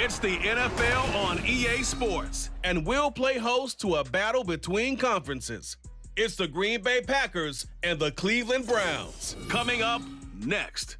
It's the NFL on EA Sports, and we'll play host to a battle between conferences. It's the Green Bay Packers and the Cleveland Browns. Coming up next.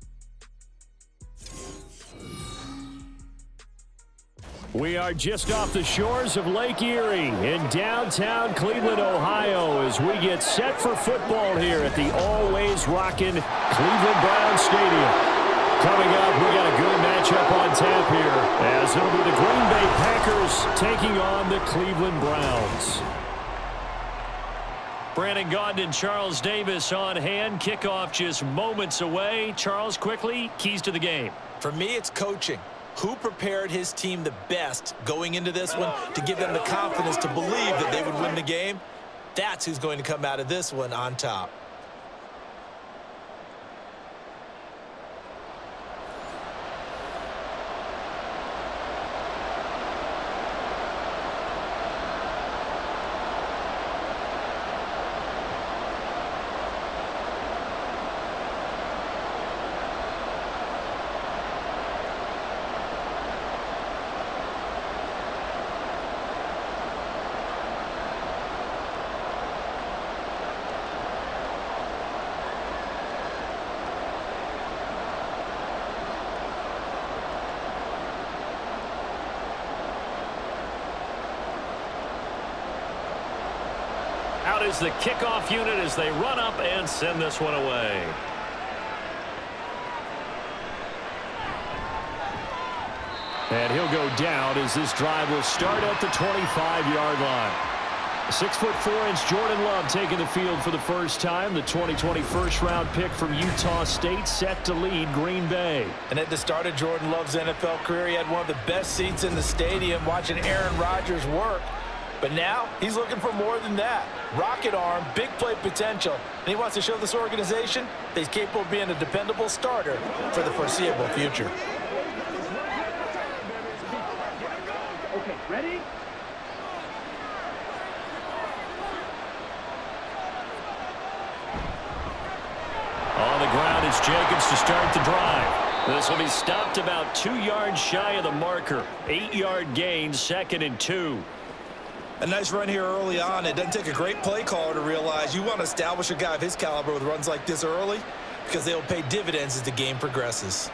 We are just off the shores of Lake Erie in downtown Cleveland, Ohio, as we get set for football here at the always rockin' Cleveland Browns Stadium. Coming up, we got a good matchup on tap here, as it'll be the Green Bay Packers taking on the Cleveland Browns. Brandon Gaudin and Charles Davis on hand. Kickoff just moments away. Charles, quickly, keys to the game. For me, it's coaching. Who prepared his team the best going into this one to give them the confidence to believe that they would win the game? That's who's going to come out of this one on top. Out is the kickoff unit as they run up and send this one away. And he'll go down as this drive will start at the 25-yard line. 6'4" Jordan Love taking the field for the first time. The 2020 first-round pick from Utah State set to lead Green Bay. And at the start of Jordan Love's NFL career, he had one of the best seats in the stadium watching Aaron Rodgers work. But now he's looking for more than that. Rocket arm, big play potential, and he wants to show this organization that he's capable of being a dependable starter for the foreseeable future. Okay, ready? On the ground, it's Jacobs to start the drive. This will be stopped about 2 yards shy of the marker. 8-yard gain, 2nd and 2. A nice run here early on. It doesn't take a great play caller to realize you want to establish a guy of his caliber with runs like this early because they'll pay dividends as the game progresses.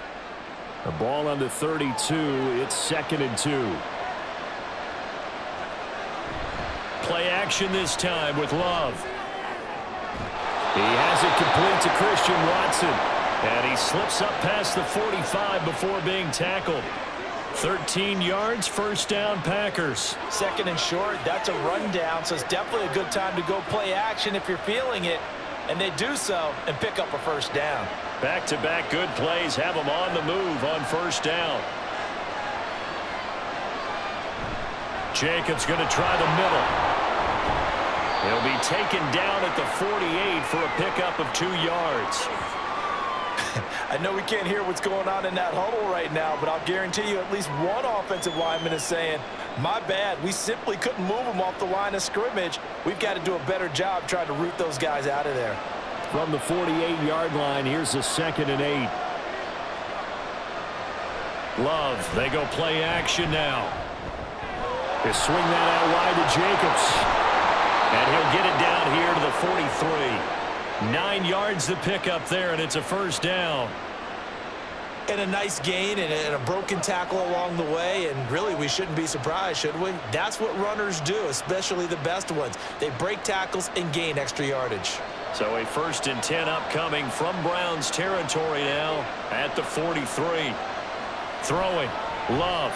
The ball on the 32. It's 2nd and 2. Play action this time with Love. He has it complete to Christian Watson. And he slips up past the 45 before being tackled. 13 yards, first down, Packers. 2nd and short, that's a rundown, so it's definitely a good time to go play action if you're feeling it. And they do so and pick up a first down. Back-to-back good plays have them on the move on first down. Jacobs going to try the middle. He'll be taken down at the 48 for a pickup of 2 yards. I know we can't hear what's going on in that huddle right now, but I'll guarantee you at least one offensive lineman is saying, my bad, we simply couldn't move them off the line of scrimmage. We've got to do a better job trying to root those guys out of there. From the 48-yard line, here's a 2nd and 8. Love, they go play action now. They swing that out wide to Jacobs. And he'll get it down here to the 43. 9 yards to pick up there, and it's a first down. And a nice gain and a broken tackle along the way, and really we shouldn't be surprised, should we? That's what runners do, especially the best ones. They break tackles and gain extra yardage. So a 1st and 10 upcoming from Browns territory now at the 43. Throwing, Love.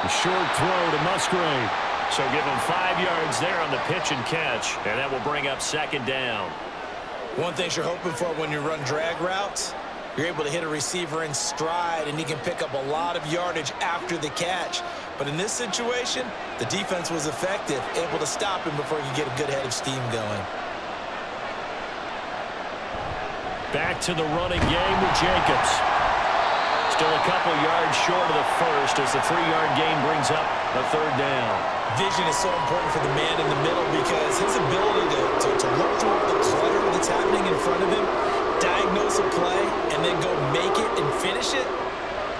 A short throw to Musgrave. So give him 5 yards there on the pitch and catch, and that will bring up 2nd down. One thing you're hoping for when you run drag routes, you're able to hit a receiver in stride, and he can pick up a lot of yardage after the catch. But in this situation, the defense was effective, able to stop him before he could get a good head of steam going. Back to the running game with Jacobs. Still a couple yards short of the first as the 3-yard gain brings up a 3rd down. Vision is so important for the man in the middle because his ability to look through the clutter that's happening in front of him, diagnose a play, and then go make it and finish it,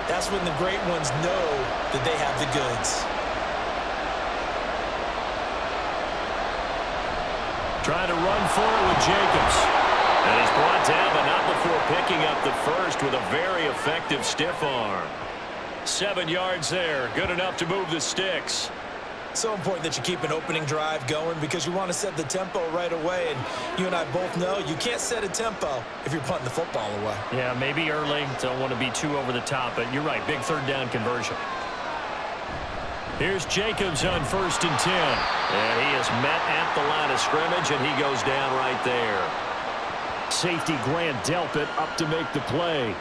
That's when the great ones know that they have the goods. Trying to run forward with Jacobs. And he's brought down, but not before picking up the first with a very effective stiff arm. 7 yards there. Good enough to move the Stix. So important that you keep an opening drive going because you want to set the tempo right away. And you and I both know you can't set a tempo if you're punting the football away. Yeah, maybe early. Don't want to be too over the top, but you're right. Big third down conversion. Here's Jacobs on 1st and 10. And he is met at the line of scrimmage, and he goes down right there. Safety Grant Delpit up to make the play.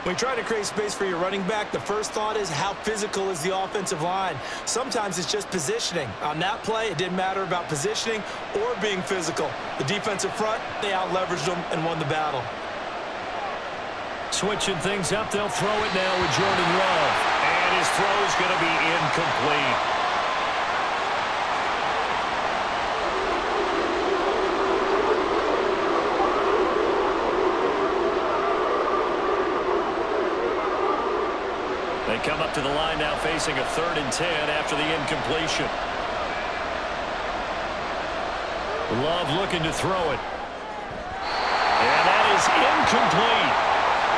When you try to create space for your running back, the first thought is how physical is the offensive line. Sometimes it's just positioning. On that play, it didn't matter about positioning or being physical. The defensive front, they out-leveraged them and won the battle. Switching things up, they'll throw it now with Jordan Love. And his throw's going to be incomplete. They come up to the line now facing a 3rd and 10 after the incompletion. Love looking to throw it. And that is incomplete.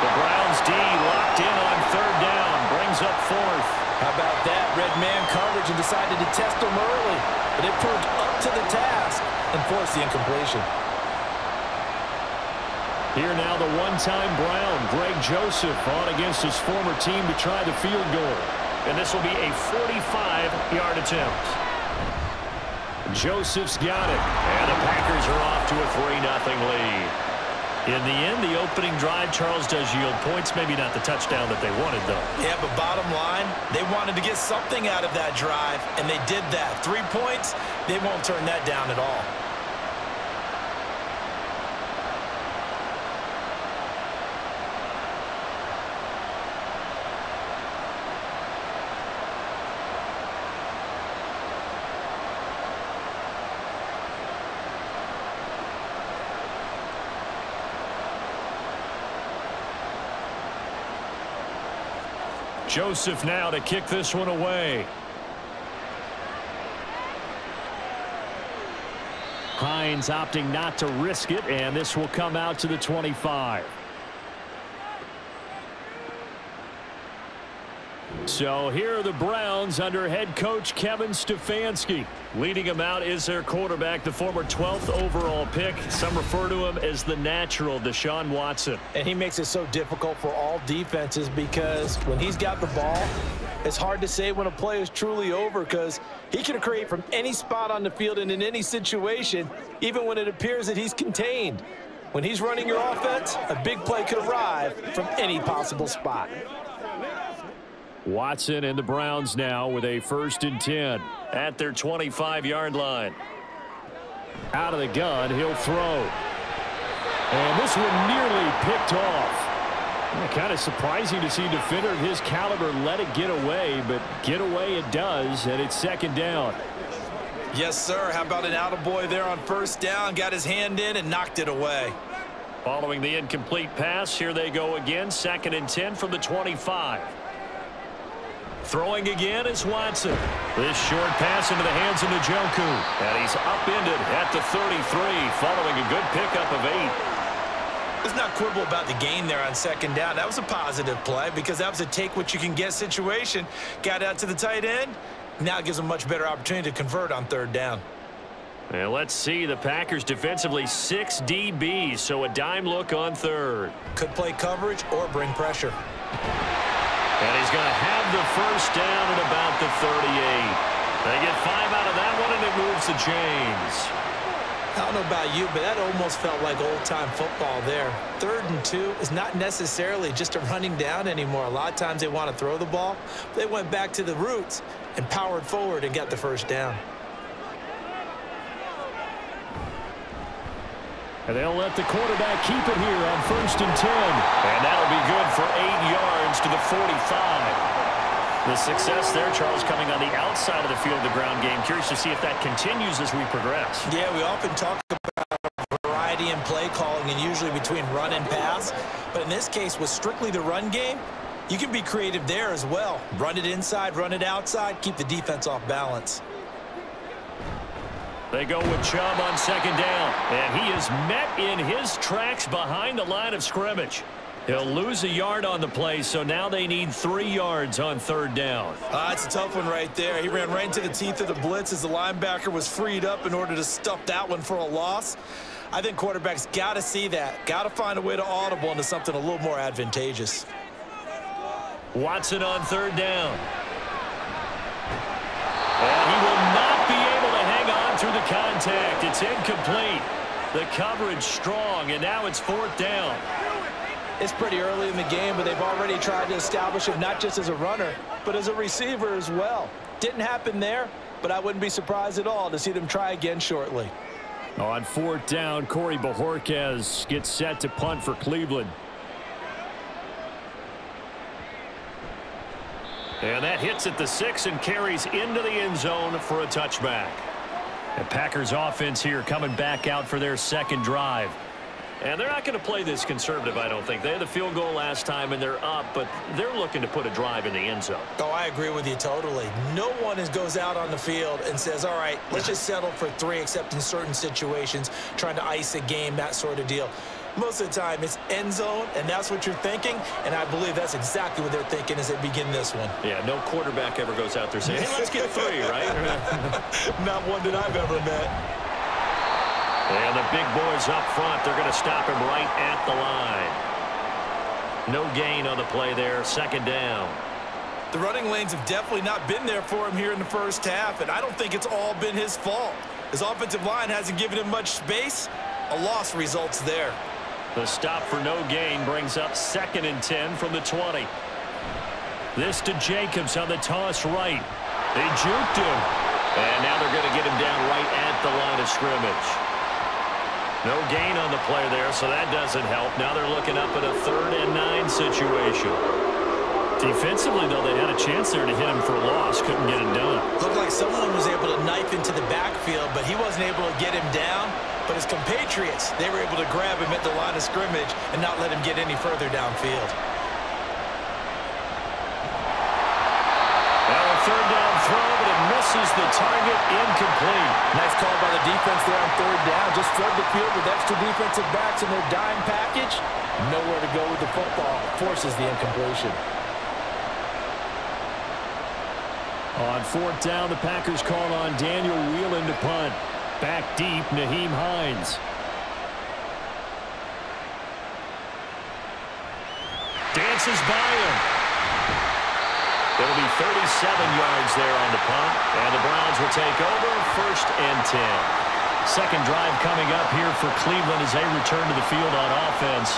The Browns D locked in on 3rd down. Brings up 4th. How about that? Red man coverage and decided to test them early. But it proved up to the task and forced the incompletion. Here now the one-time Brown, Greg Joseph, on against his former team to try the field goal. And this will be a 45-yard attempt. Joseph's got it. And the Packers are off to a 3-0 lead. In the end, the opening drive, Charles, does yield points. Maybe not the touchdown that they wanted, though. Yeah, but bottom line, they wanted to get something out of that drive, and they did that. 3 points, they won't turn that down at all. Joseph now to kick this one away. Hines opting not to risk it, and this will come out to the 25. So here are the Browns under head coach Kevin Stefanski. Leading them out is their quarterback, the former 12th overall pick. Some refer to him as the natural, Deshaun Watson. And he makes it so difficult for all defenses because when he's got the ball, it's hard to say when a play is truly over because he can create from any spot on the field and in any situation, even when it appears that he's contained. When he's running your offense, a big play could arrive from any possible spot. Watson and the Browns now with a 1st and 10 at their 25-yard line. Out of the gun, he'll throw. And this one nearly picked off. Kind of surprising to see a defender of his caliber let it get away, but get away it does, and it's 2nd down. Yes, sir. How about an attaboy there on 1st down? Got his hand in and knocked it away. Following the incomplete pass, here they go again. 2nd and 10 from the 25. Throwing again is Watson. This short pass into the hands of Njoku. And he's upended at the 33 following a good pickup of 8. Let's not quibble about the gain there on 2nd down. That was a positive play because that was a take-what-you-can-get situation. Got out to the tight end. Now it gives them a much better opportunity to convert on 3rd down. And let's see the Packers defensively 6 DBs, so a dime look on 3rd. Could play coverage or bring pressure. And he's going to have the 1st down at about the 38. They get 5 out of that one, and it moves the chains. I don't know about you, but that almost felt like old-time football there. 3rd and 2 is not necessarily just a running down anymore. A lot of times they want to throw the ball. They went back to the roots and powered forward and got the 1st down. And they'll let the quarterback keep it here on 1st and 10. And that'll be good for 8 yards to the 45. The success there, Charles, coming on the outside of the field of the ground game. Curious to see if that continues as we progress. Yeah, we often talk about variety in play calling and usually between run and pass. But in this case, with strictly the run game, You can be creative there as well. Run it inside, run it outside, keep the defense off balance. They go with Chubb on second down, and he is met in his tracks behind the line of scrimmage. He'll lose a yard on the play, so now they need 3 yards on third down. That's a tough one right there. He ran right into the teeth of the blitz as the linebacker was freed up in order to stuff that one for a loss. I think quarterbacks got to see that. Got to find a way to audible into something a little more advantageous. Watson on third down. And he will not be able to hang on through the contact. It's incomplete. The coverage strong, and now it's fourth down. It's pretty early in the game, but they've already tried to establish him not just as a runner, but as a receiver as well. Didn't happen there, but I wouldn't be surprised at all to see them try again shortly. On fourth down, Corey Bajorquez gets set to punt for Cleveland. And that hits at the 6 and carries into the end zone for a touchback. The Packers offense here coming back out for their second drive. And they're not going to play this conservative, I don't think. They had the field goal last time, and they're up, but they're looking to put a drive in the end zone. Oh, I agree with you totally. No one goes out on the field and says, all right, let's just settle for 3, except in certain situations, trying to ice a game, that sort of deal. Most of the time, it's end zone, and that's what you're thinking, and I believe that's exactly what they're thinking as they begin this one. Yeah, no quarterback ever goes out there saying, hey, let's get 3, right? Not one that I've ever met. And the big boys up front, they're going to stop him right at the line. No gain on the play there, second down. The running lanes have definitely not been there for him here in the first half, and I don't think it's all been his fault. His offensive line hasn't given him much space. A loss results there. The stop for no gain brings up 2nd and 10 from the 20. This to Jacobs on the toss right. They juked him. And now they're going to get him down right at the line of scrimmage. No gain on the play there, so that doesn't help. Now they're looking up at a 3rd and 9 situation. Defensively, though, they had a chance there to hit him for a loss. Couldn't get it done. Looked like someone was able to knife into the backfield, but he wasn't able to get him down. But his compatriots, they were able to grab him at the line of scrimmage and not let him get any further downfield. Now a 3rd down throw, but it misses the target, incomplete. Nice call by the defense there on 3rd down. Just flood the field with extra defensive backs in their dime package. Nowhere to go with the football. Forces the incompletion. On 4th down, the Packers call on Daniel Whelan to punt. Back deep, Nyheim Hines. Dances by him. It'll be 37 yards there on the punt, and the Browns will take over 1st and 10. Second drive coming up here for Cleveland as they return to the field on offense.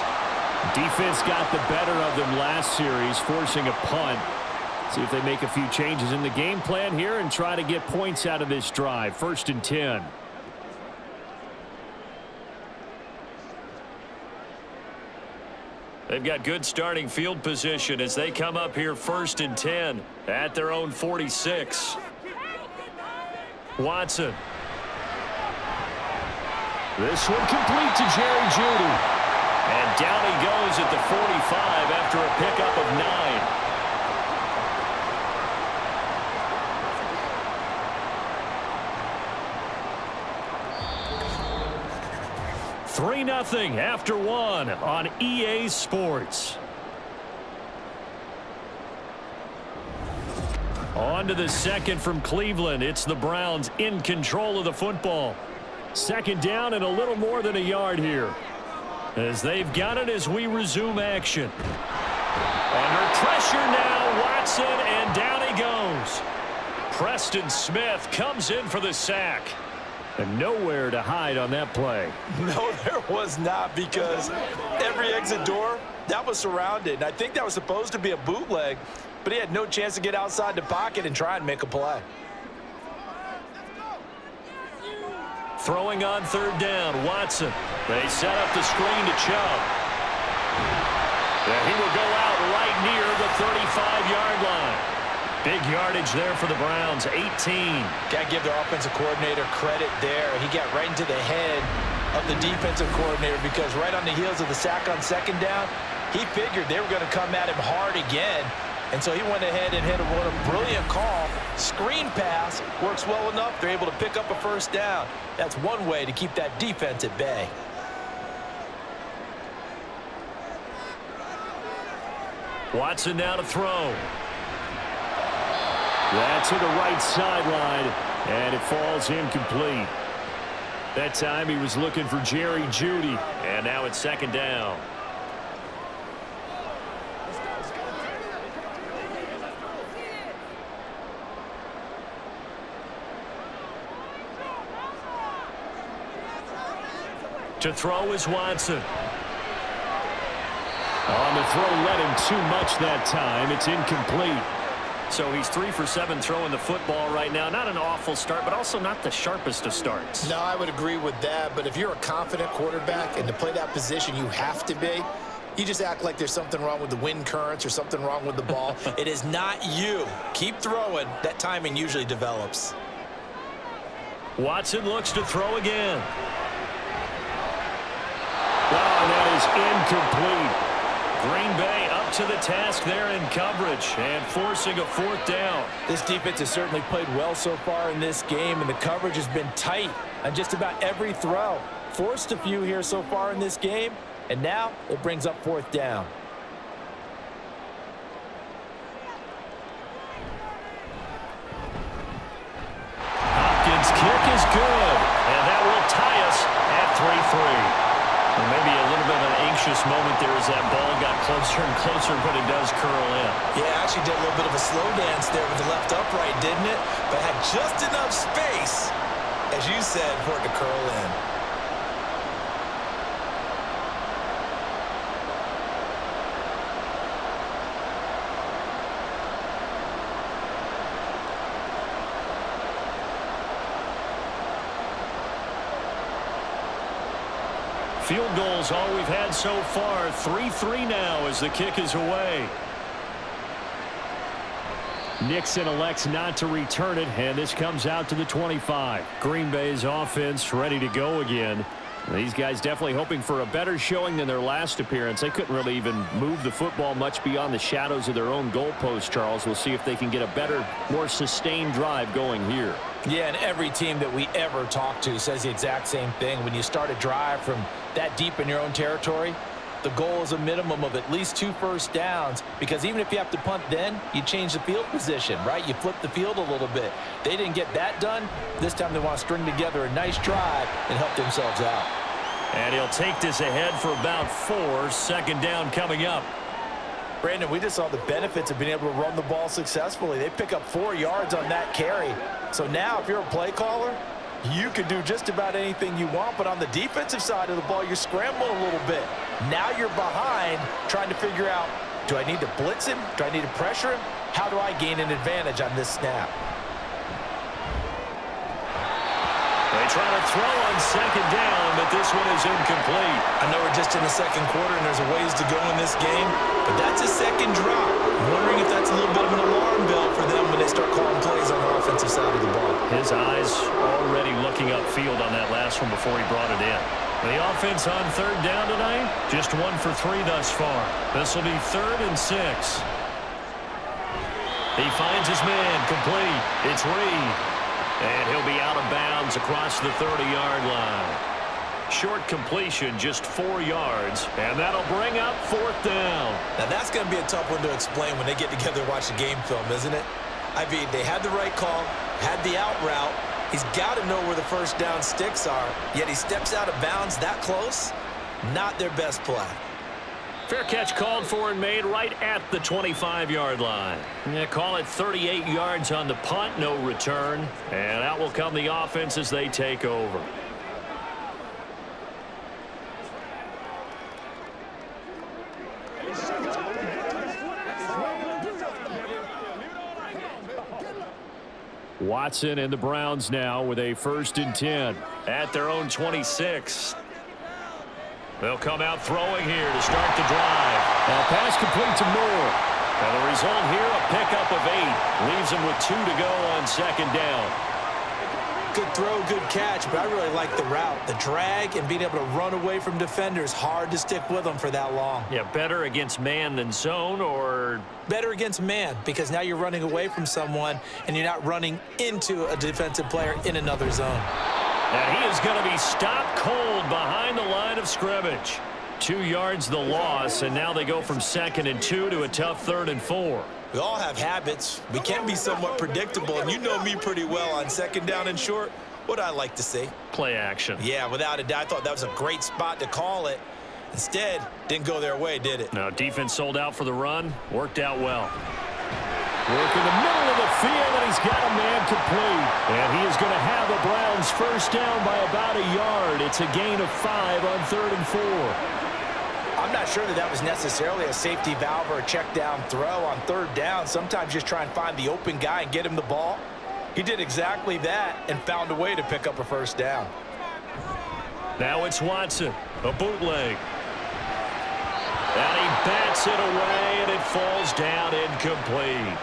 Defense got the better of them last series, forcing a punt. See if they make a few changes in the game plan here and try to get points out of this drive. 1st and 10. They've got good starting field position as they come up here 1st and 10 at their own 46. Watson. This one complete to Jerry Jeudy. And down he goes at the 45 after a pickup of 9. 3-0 after 1 on EA Sports. On to the second from Cleveland. It's the Browns in control of the football. 2nd down and a little more than a yard here. As they've got it as we resume action. Under pressure now, Watson, and down he goes. Preston Smith comes in for the sack. And nowhere to hide on that play. No, there was not, because every exit door, that was surrounded. And I think that was supposed to be a bootleg, but he had no chance to get outside the pocket and try and make a play. Throwing on 3rd down, Watson. They set up the screen to Chubb. And he will go out right near the 35-yard line. Big yardage there for the Browns, 18. Got to give their offensive coordinator credit there. He got right into the head of the defensive coordinator, because right on the heels of the sack on 2nd down, He figured they were going to come at him hard again, and so he went ahead and hit a brilliant call. Screen pass works well enough. They're able to pick up a first down. That's one way to keep that defense at bay. Watson now to throw. That's to the right sideline, and it falls incomplete. That time he was looking for Jerry Jeudy, and now it's second down. To throw is Watson. On the throw, led him too much that time. It's incomplete. So he's 3 for 7 throwing the football right now. Not an awful start, but also not the sharpest of starts. No, I would agree with that. But if you're a confident quarterback and to play that position, you have to be. You just act like there's something wrong with the wind currents or something wrong with the ball. It is not you. Keep throwing. That timing usually develops. Watson looks to throw again. Oh, that is incomplete. Green Bay up to the task there in coverage and forcing a fourth down. This defense has certainly played well so far in this game, and the coverage has been tight on just about every throw. Forced a few here so far in this game, and now it brings up fourth down. Hopkins' kick is good, and that will tie us at 3-3. Maybe a little bit of an anxious moment there as that ball got closer and closer, but it does curl in. Yeah, actually did a little bit of a slow dance there with the left upright, didn't it? But had just enough space, as you said, for it to curl in. Field goals all we've had so far. 3-3 now as the kick is away. Nixon elects not to return it, and this comes out to the 25. Green Bay's offense ready to go again. These guys definitely hoping for a better showing than their last appearance. They couldn't really even move the football much beyond the shadows of their own goalpost, Charles. We'll see if they can get a better, more sustained drive going here. Yeah, and every team that we ever talk to says the exact same thing. When you start a drive from that deep in your own territory, the goal is a minimum of at least 2 first downs, because even if you have to punt then, you change the field position, right? You flip the field a little bit. They didn't get that done. This time they want to string together a nice drive and help themselves out. And he'll take this ahead for about 4. Second down coming up. Brandon, we just saw the benefits of being able to run the ball successfully. They pick up 4 yards on that carry. So now if you're a play caller, you can do just about anything you want, but on the defensive side of the ball, you're scrambling a little bit. Now you're behind trying to figure out, do I need to blitz him? Do I need to pressure him? How do I gain an advantage on this snap? They try to throw on second down, but this one is incomplete. I know we're just in the second quarter and there's a ways to go in this game, but that's a second drop. I'm wondering if that's a little bit of an alarm bell for them when they start calling plays on the offensive side of the ball. His eyes already looking upfield on that last one before he brought it in. The offense on third down tonight, just 1 for 3 thus far. This will be 3rd and 6. He finds his man, complete. It's Reed. And he'll be out of bounds across the 30-yard line. Short completion, just 4 yards, and that'll bring up 4th down. Now that's going to be a tough one to explain when they get together and watch the game film, isn't it? I mean, they had the right call, had the out route. He's got to know where the first down sticks are, yet he steps out of bounds that close. Not their best play. Fair catch called for and made right at the 25-yard line. Yeah, call it 38 yards on the punt, no return. And out will come the offense as they take over. Watson and the Browns now with a 1st and 10 at their own 26. They'll come out throwing here to start the drive. Now pass complete to Moore. And the result here, a pickup of 8. Leaves him with 2 to go on second down. Good throw, good catch, but I really like the route. The drag and being able to run away from defenders, hard to stick with them for that long. Yeah, better against man than zone, or? Better against man, because now you're running away from someone and you're not running into a defensive player in another zone. And he is going to be stopped cold behind the line of scrimmage. 2 yards the loss, and now they go from 2nd and 2 to a tough 3rd and 4. We all have habits. We can be somewhat predictable, and you know me pretty well on 2nd down and short. What I like to see. Play action. Yeah, without a doubt. I thought that was a great spot to call it. Instead, didn't go their way, did it? No, defense sold out for the run. Worked out well. Work in the middle of the field, and he's got a man complete. And he is going to have the Browns first down by about a yard. It's a gain of 5 on 3rd and 4. I'm not sure that was necessarily a safety valve or a check down throw on 3rd down. Sometimes just try and find the open guy and get him the ball. He did exactly that and found a way to pick up a first down. Now it's Watson, a bootleg. And he bats it away, and it falls down incomplete.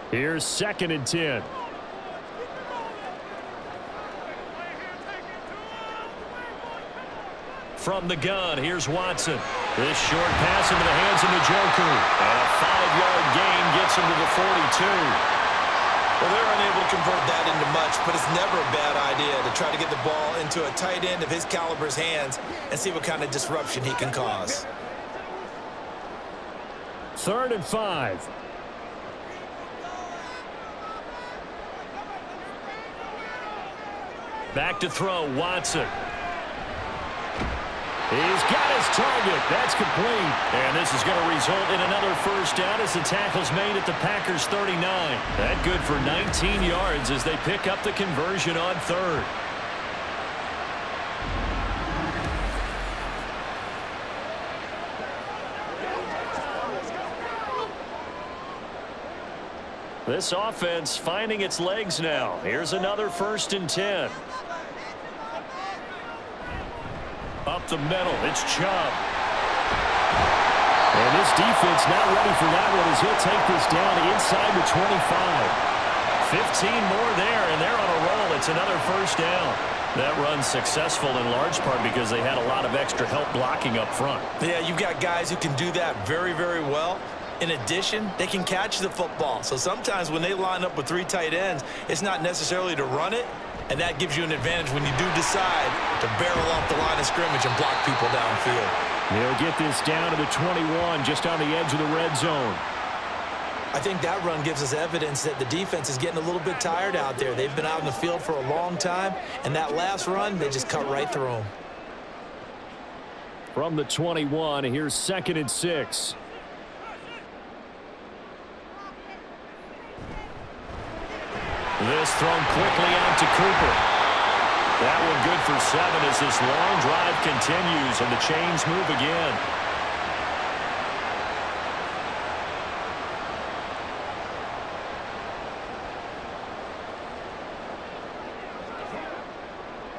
Here's 2nd and 10. From the gun, here's Watson. This short pass into the hands of Njoku. And a 5-yard gain gets him to the 42. Well, they're unable to convert that into much, but it's never a bad idea to try to get the ball into a tight end of his caliber's hands and see what kind of disruption he can cause. 3rd and 5. Back to throw, Watson. He's got his target. That's complete. And this is going to result in another first down as the tackle's made at the Packers' 39. That good for 19 yards as they pick up the conversion on 3rd. This offense finding its legs now. Here's another 1st and 10. Up the middle, it's Chubb. And this defense not ready for that one as he'll take this down inside the 25. 15 more there, and they're on a roll. It's another first down. That run's successful in large part because they had a lot of extra help blocking up front. Yeah, you've got guys who can do that very, very well. In addition, they can catch the football. So sometimes when they line up with 3 tight ends, it's not necessarily to run it, and that gives you an advantage when you do decide to barrel off the line of scrimmage and block people downfield. He'll get this down to the 21, just on the edge of the red zone. I think that run gives us evidence that the defense is getting a little bit tired out there. They've been out in the field for a long time, and that last run, they just cut right through them. From the 21, here's 2nd and 6. This thrown quickly out to Cooper. That one good for 7 as this long drive continues and the chains move again.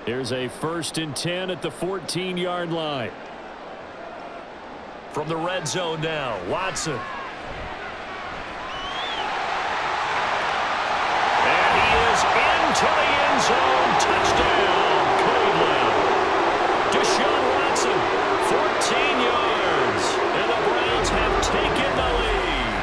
Here's a 1st and 10 at the 14-yard line. From the red zone now, Watson. To the end zone, touchdown, Cleveland. Deshaun Watson, 14 yards, and the Browns have taken the lead.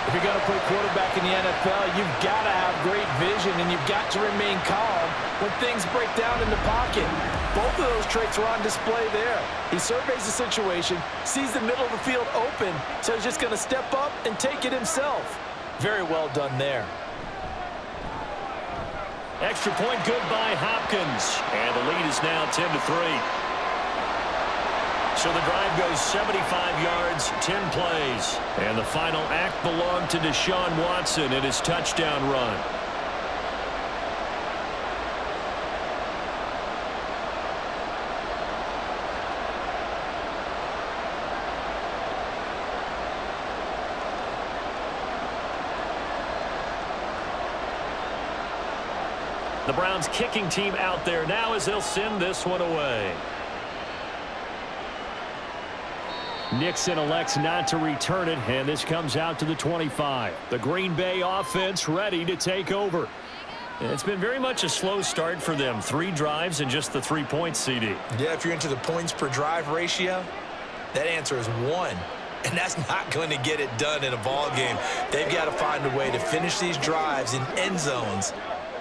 If you're going to play quarterback in the NFL, you've got to have great vision, and you've got to remain calm when things break down in the pocket. Both of those traits are on display there. He surveys the situation, sees the middle of the field open, so he's just going to step up and take it himself. Very well done there. Extra point good by Hopkins. And the lead is now 10-3. So the drive goes 75 yards, 10 plays. And the final act belonged to Deshaun Watson in his touchdown run. The Browns kicking team out there now as they'll send this one away. Nixon elects not to return it, and this comes out to the 25. The Green Bay offense ready to take over. It's been very much a slow start for them. 3 drives and just the 3 points, CD. Yeah, if you're into the points per drive ratio, that answer is 1. And that's not going to get it done in a ball game. They've got to find a way to finish these drives in end zones,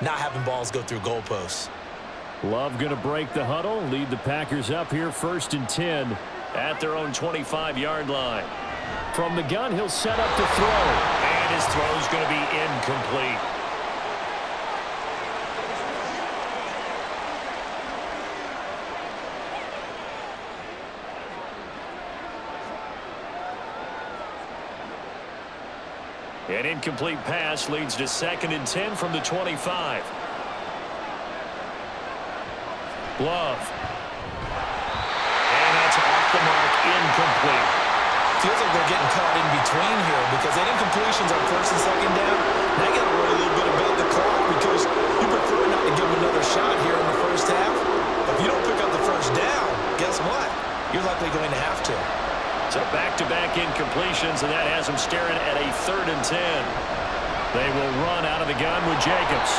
not having balls go through goalposts. Love going to break the huddle, lead the Packers up here 1st and 10 at their own 25-yard line. From the gun, he'll set up to throw. And his throw's going to be incomplete. An incomplete pass leads to 2nd and 10 from the 25. Love. And that's off the mark, incomplete. Feels like they're getting caught in between here because that incompletions on 1st and 2nd down. Now you got to worry a little bit about the clock because you prefer not to give them another shot here in the 1st half. But if you don't pick up the 1st down, guess what? You're likely going to have to. So back-to-back incompletions, and that has them staring at a 3rd and 10. They will run out of the gun with Jacobs.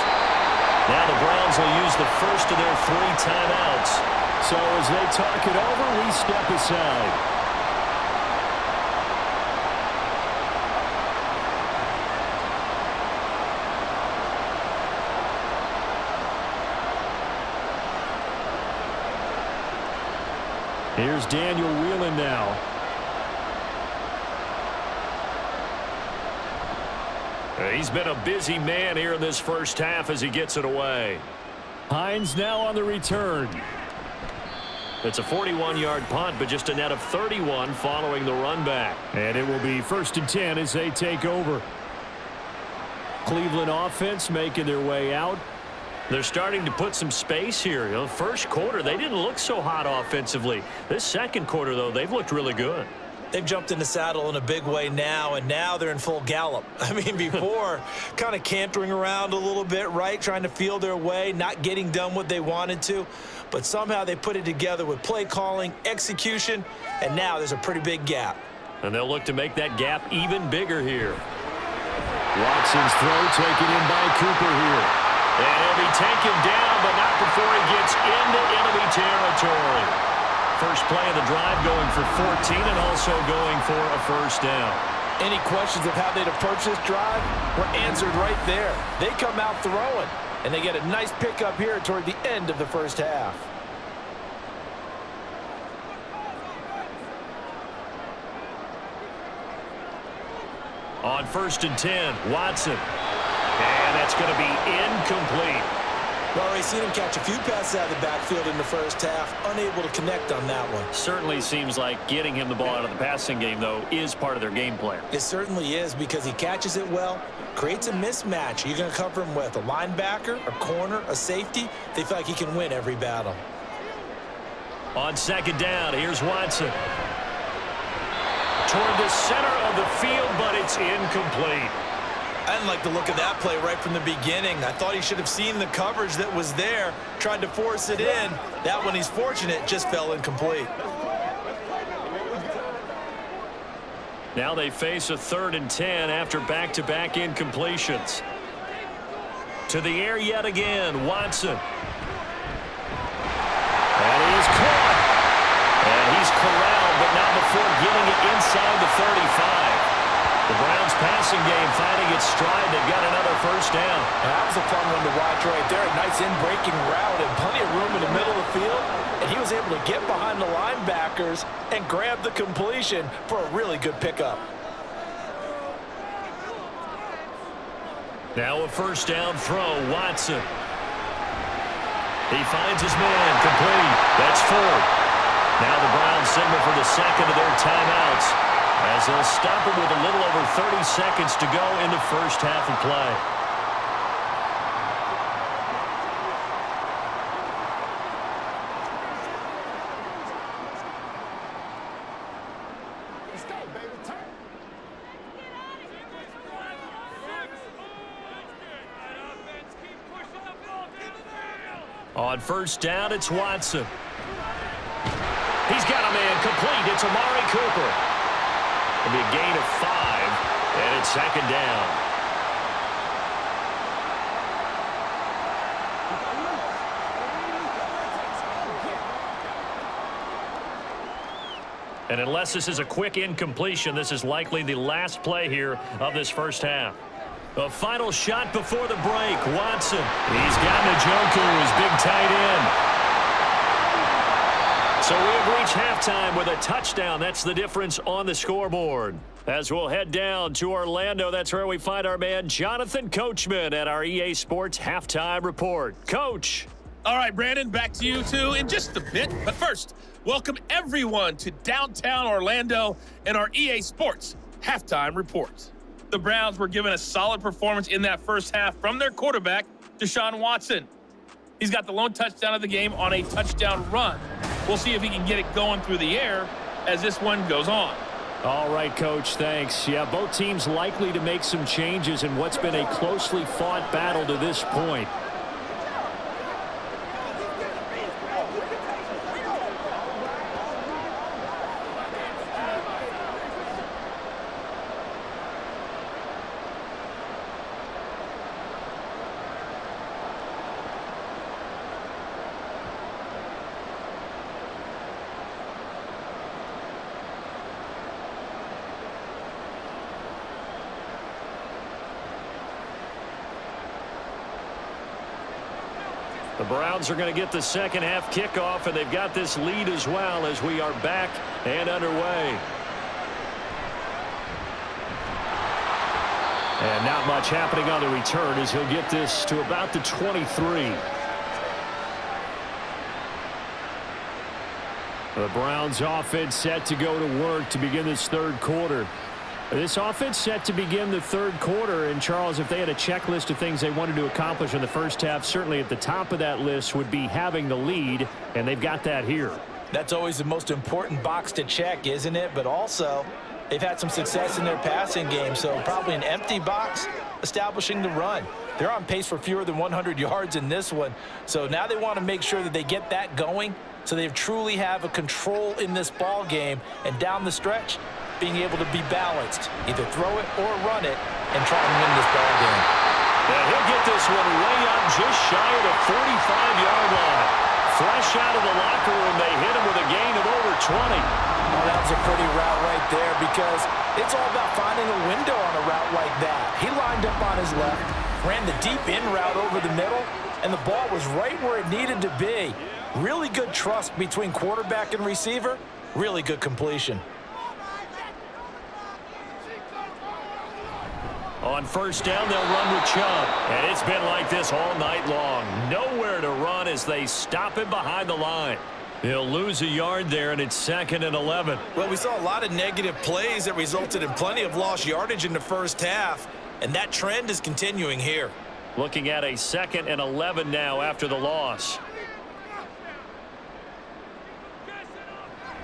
Now the Browns will use the first of their 3 timeouts. So as they talk it over, we step aside. Here's Daniel Whelan now. He's been a busy man here in this 1st half as he gets it away. Hines now on the return. It's a 41-yard punt, but just a net of 31 following the run back. And it will be 1st and 10 as they take over. Cleveland offense making their way out. They're starting to put some space here. You know, 1st quarter, they didn't look so hot offensively. This 2nd quarter, though, they've looked really good. They've jumped in the saddle in a big way now, and now they're in full gallop. I mean, before, kind of cantering around a little bit, right? Trying to feel their way, not getting done what they wanted to. But somehow they put it together with play calling, execution, and now there's a pretty big gap. And they'll look to make that gap even bigger here. Watson's throw taken in by Cooper here. And he'll be taken down, but not before he gets into enemy territory. First play of the drive going for 14 and also going for a 1st down. Any questions of how they'd approach this drive were answered right there. They come out throwing, and they get a nice pickup here toward the end of the 1st half. On 1st and 10, Watson. And that's going to be incomplete. Well, we've seen him catch a few passes out of the backfield in the 1st half, unable to connect on that one. Certainly seems like getting him the ball out of the passing game, though, is part of their game plan. It certainly is because he catches it well, creates a mismatch. You're going to cover him with a linebacker, a corner, a safety. They feel like he can win every battle. On 2nd down, here's Watson. Toward the center of the field, but it's incomplete. I didn't like the look of that play right from the beginning. I thought he should have seen the coverage that was there, tried to force it in. That one, he's fortunate, just fell incomplete. Now they face a 3rd and 10 after back-to-back incompletions. To the air yet again, Watson. And he is caught. And he's corralled, but not before getting it inside the 35. The Browns passing game finding its stride. They've got another 1st down. That was a fun one to watch right there. A nice in-breaking route and plenty of room in the middle of the field. And he was able to get behind the linebackers and grab the completion for a really good pickup. Now a 1st down throw, Watson. He finds his man, complete. That's 4. Now the Browns signal for the 2nd of their timeouts, as they'll stop it with a little over 30 seconds to go in the 1st half of play. On first down, it's Watson. He's got a man complete. It's Amari Cooper. It'll be a gain of 5, and it's second down. And unless this is a quick incompletion, this is likely the last play here of this first half. A final shot before the break. Watson. He's got Njoku, his big tight end. So we have reached halftime with a touchdown. That's the difference on the scoreboard. As we'll head down to Orlando, that's where we find our man Jonathan Coachman at our EA Sports Halftime Report. Coach. All right, Brandon, back to you two in just a bit. But first, welcome everyone to downtown Orlando and our EA Sports Halftime Report. The Browns were given a solid performance in that first half from their quarterback, Deshaun Watson. He's got the lone touchdown of the game on a touchdown run. We'll see if he can get it going through the air as this one goes on. All right, Coach, thanks. Yeah, both teams likely to make some changes in what's been a closely fought battle to this point. The Browns are going to get the second half kickoff, and they've got this lead as well as we are back and underway. And not much happening on the return as he'll get this to about the 23. The Browns offense set to go to work to begin this third quarter. This offense set to begin the third quarter, and Charles, if they had a checklist of things they wanted to accomplish in the first half, certainly at the top of that list would be having the lead, and they've got that here. That's always the most important box to check, isn't it? But also, they've had some success in their passing game, so probably an empty box establishing the run. They're on pace for fewer than 100 yards in this one, so now they want to make sure that they get that going so they truly have a control in this ball game, and down the stretch, being able to be balanced, either throw it or run it, and try and win this ball game. And he'll get this one way up just shy of the 45-yard line. Fresh out of the locker room, they hit him with a gain of over 20. Well, that was a pretty route right there because it's all about finding a window on a route like that. He lined up on his left, ran the deep in route over the middle, and the ball was right where it needed to be. Really good trust between quarterback and receiver. Really good completion. On first down, they'll run with Chubb. And it's been like this all night long. Nowhere to run as they stop him behind the line. He'll lose a yard there, and it's 2nd and 11. Well, we saw a lot of negative plays that resulted in plenty of lost yardage in the first half, and that trend is continuing here. Looking at a 2nd and 11 now after the loss.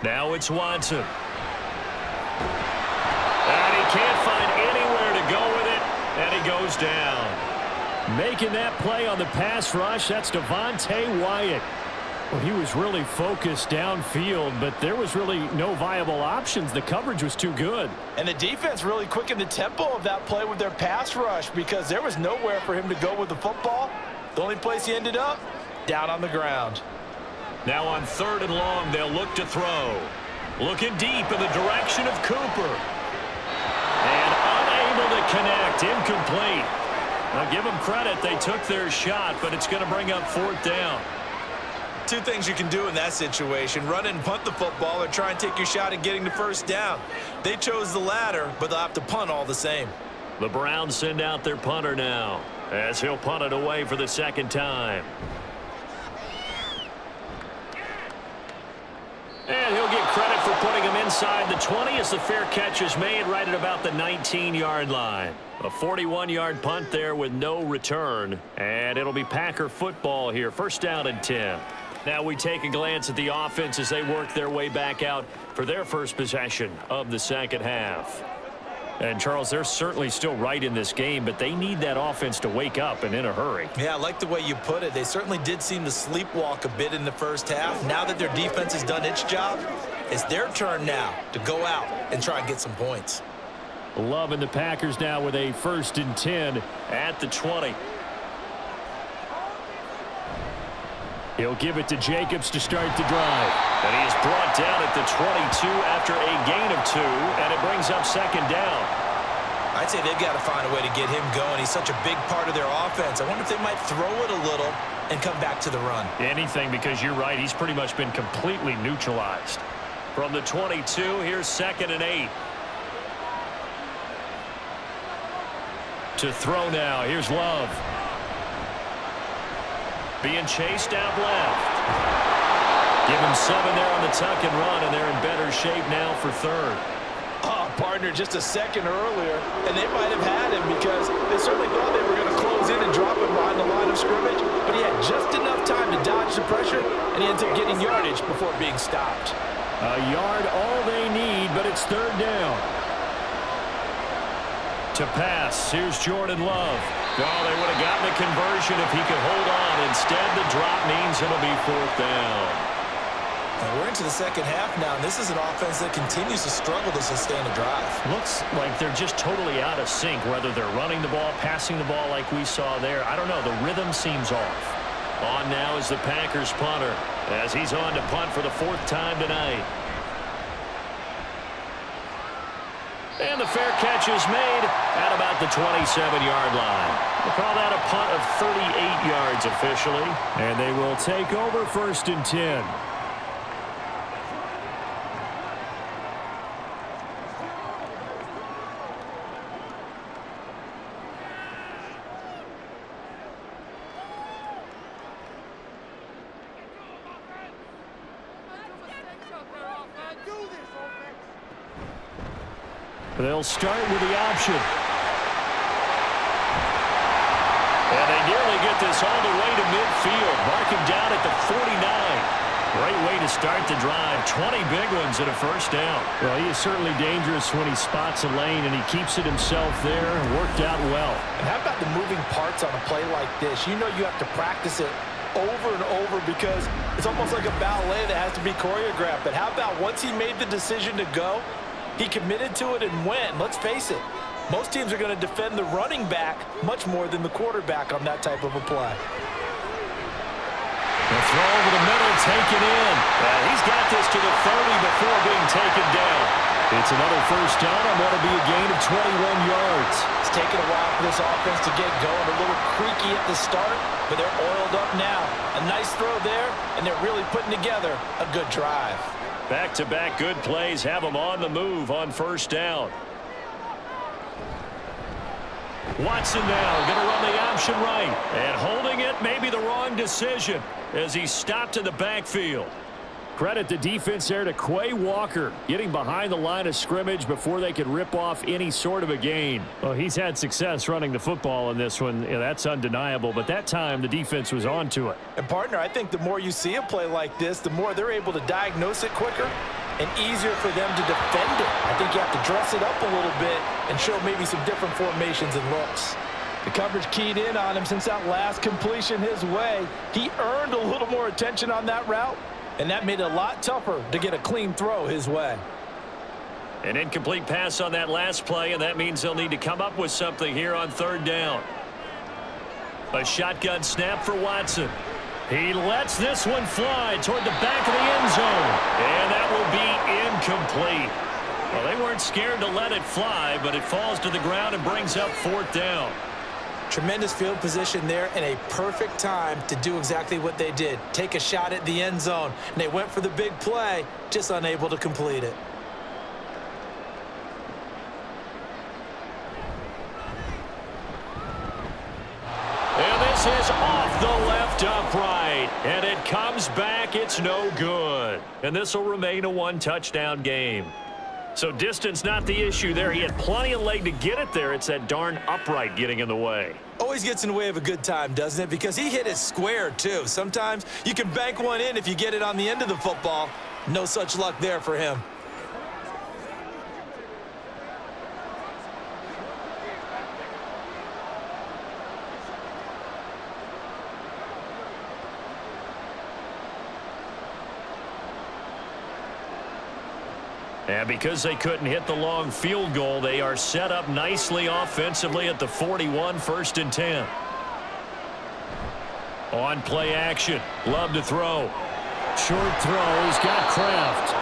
Now it's Watson. And he can't find anywhere to go with it, and he goes down. Making that play on the pass rush, that's Devontae Wyatt. Well, he was really focused downfield, but there was really no viable options. The coverage was too good. And the defense really quickened the tempo of that play with their pass rush because there was nowhere for him to go with the football. The only place he ended up, down on the ground. Now on 3rd and long, they'll look to throw. Looking deep in the direction of Cooper. And unable to connect, incomplete. Now give them credit, they took their shot, but it's going to bring up 4th down. Two things you can do in that situation: run and punt the football, or try and take your shot at getting the first down. They chose the latter, but they'll have to punt all the same. The Browns send out their punter now, as he'll punt it away for the 2nd time. And he'll get credit for putting him inside the 20 as the fair catch is made right at about the 19-yard line. A 41-yard punt there with no return. And it'll be Packer football here. 1st down and 10. Now we take a glance at the offense as they work their way back out for their first possession of the 2nd half. And, Charles, they're certainly still right in this game, but they need that offense to wake up and in a hurry. Yeah, I like the way you put it. They certainly did seem to sleepwalk a bit in the first half. Now that their defense has done its job, it's their turn now to go out and try and get some points. Love in the Packers now with a 1st and 10 at the 20. He'll give it to Jacobs to start the drive. And he is brought down at the 22 after a gain of 2, and it brings up 2nd down. I'd say they've got to find a way to get him going. He's such a big part of their offense. I wonder if they might throw it a little and come back to the run. Anything, because you're right. He's pretty much been completely neutralized. From the 22, here's 2nd and 8. To throw now. Here's Love. Being chased out left. Give him 7 there on the tuck and run, and they're in better shape now for 3rd. Oh, partner, just a second earlier, and they might have had him because they certainly thought they were going to close in and drop him behind the line of scrimmage, but he had just enough time to dodge the pressure, and he ends up getting yardage before being stopped. A yard all they need, but it's 3rd down. To pass, here's Jordan Love. Oh, they would have gotten the conversion if he could hold on. Instead, the drop means it'll be 4th down. And we're into the second half now, and this is an offense that continues to struggle to sustain a drive. Looks like they're just totally out of sync, whether they're running the ball, passing the ball like we saw there. I don't know. The rhythm seems off. On now is the Packers punter, as he's on to punt for the 4th time tonight. And the fair catch is made at about the 27-yard line. We'll call that a punt of 38 yards officially. And they will take over 1st and 10. They'll start with the option. And they nearly get this all the way to midfield. Mark him down at the 49. Great way to start the drive. 20 big ones and a 1st down. Well, he is certainly dangerous when he spots a lane, and he keeps it himself there and worked out well. And how about the moving parts on a play like this? You know you have to practice it over and over because it's almost like a ballet that has to be choreographed. But how about once he made the decision to go, he committed to it and went. Let's face it, most teams are going to defend the running back much more than the quarterback on that type of a play. The throw over the middle, taken in. He's got this to the 30 before being taken down. It's another 1st down on what will be a gain of 21 yards. It's taken a while for this offense to get going. A little creaky at the start, but they're oiled up now. A nice throw there, and they're really putting together a good drive. Back-to-back good plays have them on the move on 1st down. Watson now going to run the option right. And holding it may be the wrong decision as he stopped in the backfield. Credit the defense there to Quay Walker, getting behind the line of scrimmage before they could rip off any sort of a gain. Well, he's had success running the football in this one. Yeah, that's undeniable, but that time the defense was on to it. And, partner, I think the more you see a play like this, the more they're able to diagnose it quicker and easier for them to defend it. I think you have to dress it up a little bit and show maybe some different formations and looks. The coverage keyed in on him since that last completion his way. He earned a little more attention on that route, and that made it a lot tougher to get a clean throw his way. An incomplete pass on that last play, and that means they'll need to come up with something here on 3rd down. A shotgun snap for Watson. He lets this one fly toward the back of the end zone, and that will be incomplete. Well, they weren't scared to let it fly, but it falls to the ground and brings up 4th down. Tremendous field position there and a perfect time to do exactly what they did. Take a shot at the end zone. And they went for the big play, just unable to complete it. And this is off the left upright. And it comes back. It's no good. And this will remain a 1-touchdown game. So distance not the issue there. He had plenty of leg to get it there. It's that darn upright getting in the way. Always gets in the way of a good time, doesn't it? Because he hit it square, too. Sometimes you can bank one in if you get it on the end of the football. No such luck there for him. And because they couldn't hit the long field goal, they are set up nicely offensively at the 41, 1st and 10. On play action. Love to throw. Short throw. He's got Kraft.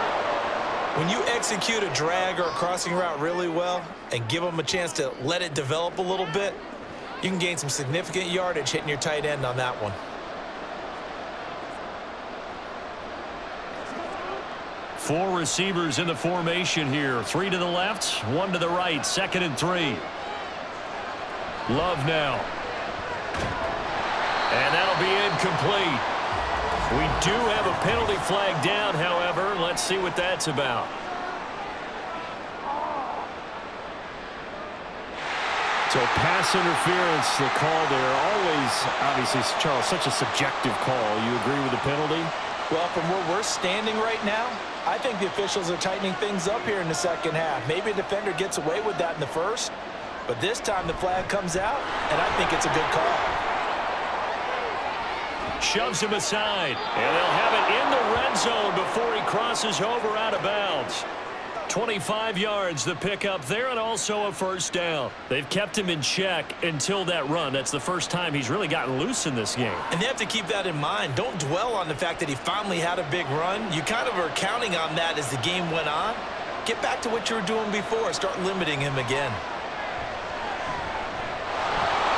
When you execute a drag or a crossing route really well and give them a chance to let it develop a little bit, you can gain some significant yardage hitting your tight end on that one. 4 receivers in the formation here. 3 to the left, 1 to the right. 2nd and 3. Love now. And that'll be incomplete. We do have a penalty flag down, however. Let's see what that's about. So pass interference, the call there. Always, obviously, Charles, such a subjective call. You agree with the penalty? Well, from where we're standing right now, I think the officials are tightening things up here in the second half. Maybe a defender gets away with that in the first, but this time the flag comes out, and I think it's a good call. Shoves him aside, and they'll have it in the red zone before he crosses over out of bounds. 25 yards the pickup there, and also a 1st down. They've kept him in check until that run. That's the first time he's really gotten loose in this game. And they have to keep that in mind. Don't dwell on the fact that he finally had a big run. You kind of are counting on that as the game went on. Get back to what you were doing before. Start limiting him again.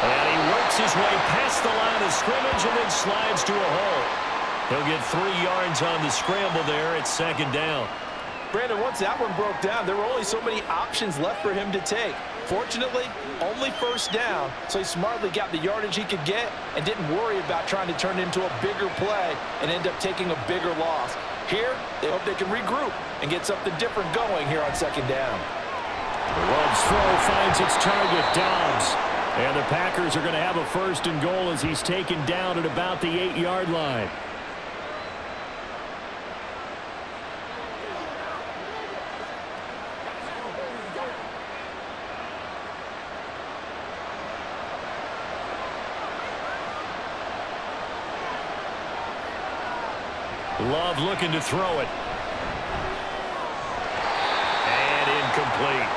And he works his way past the line of scrimmage and then slides to a hole. He'll get 3 yards on the scramble there. It's 2nd down. Brandon, once that one broke down, there were only so many options left for him to take. Fortunately, only 1st down, so he smartly got the yardage he could get and didn't worry about trying to turn it into a bigger play and end up taking a bigger loss. Here, they hope they can regroup and get something different going here on 2nd down. Love's throw finds its target, Dobbs. And the Packers are going to have a 1st and goal as he's taken down at about the 8-yard line. Love looking to throw it. And incomplete.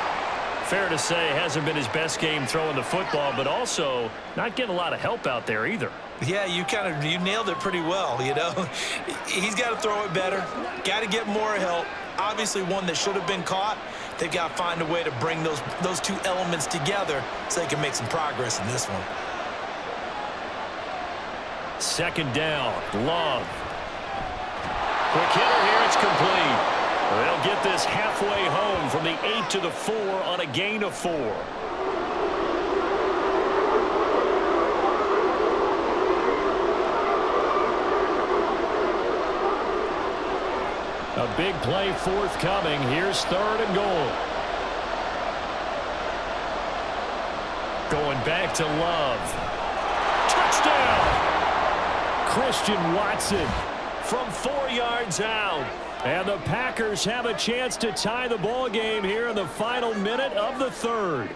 Fair to say, hasn't been his best game throwing the football, but also not getting a lot of help out there either. Yeah, you nailed it pretty well, you know. He's got to throw it better. Got to get more help. Obviously one that should have been caught. They've got to find a way to bring those 2 elements together so they can make some progress in this one. 2nd down. Love. Quick hitter here, it's complete. They'll get this halfway home from the 8 to the 4 on a gain of 4. A big play forthcoming. Here's 3rd and goal. Going back to Love. Touchdown! Christian Watson from 4 yards out. And the Packers have a chance to tie the ball game here in the final minute of the 3rd.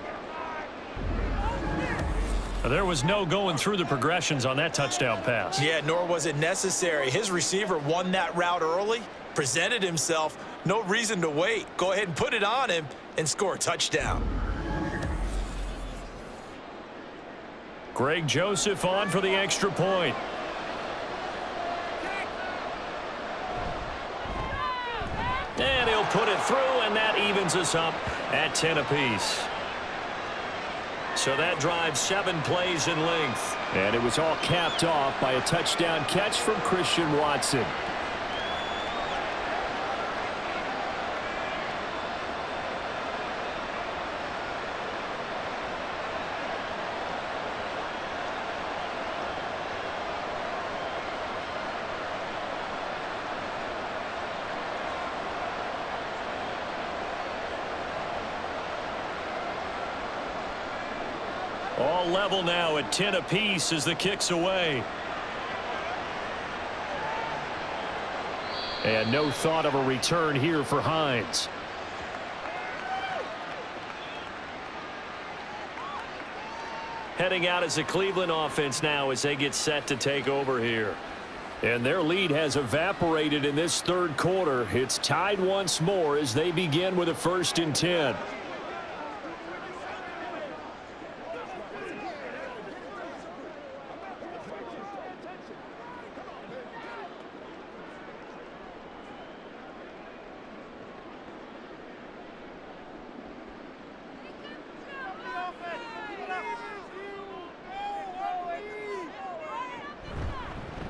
There was no going through the progressions on that touchdown pass. Yeah, nor was it necessary. His receiver won that route early, presented himself. No reason to wait. Go ahead and put it on him and score a touchdown. Greg Joseph on for the extra point. And he'll put it through, and that evens us up at 10 apiece. So that drives 7 plays in length. And it was all capped off by a touchdown catch from Christian Watson. All level now at 10 apiece as the kick's away. And no thought of a return here for Hines. Heading out as a Cleveland offense now as they get set to take over here. And their lead has evaporated in this third quarter. It's tied once more as they begin with a 1st and 10.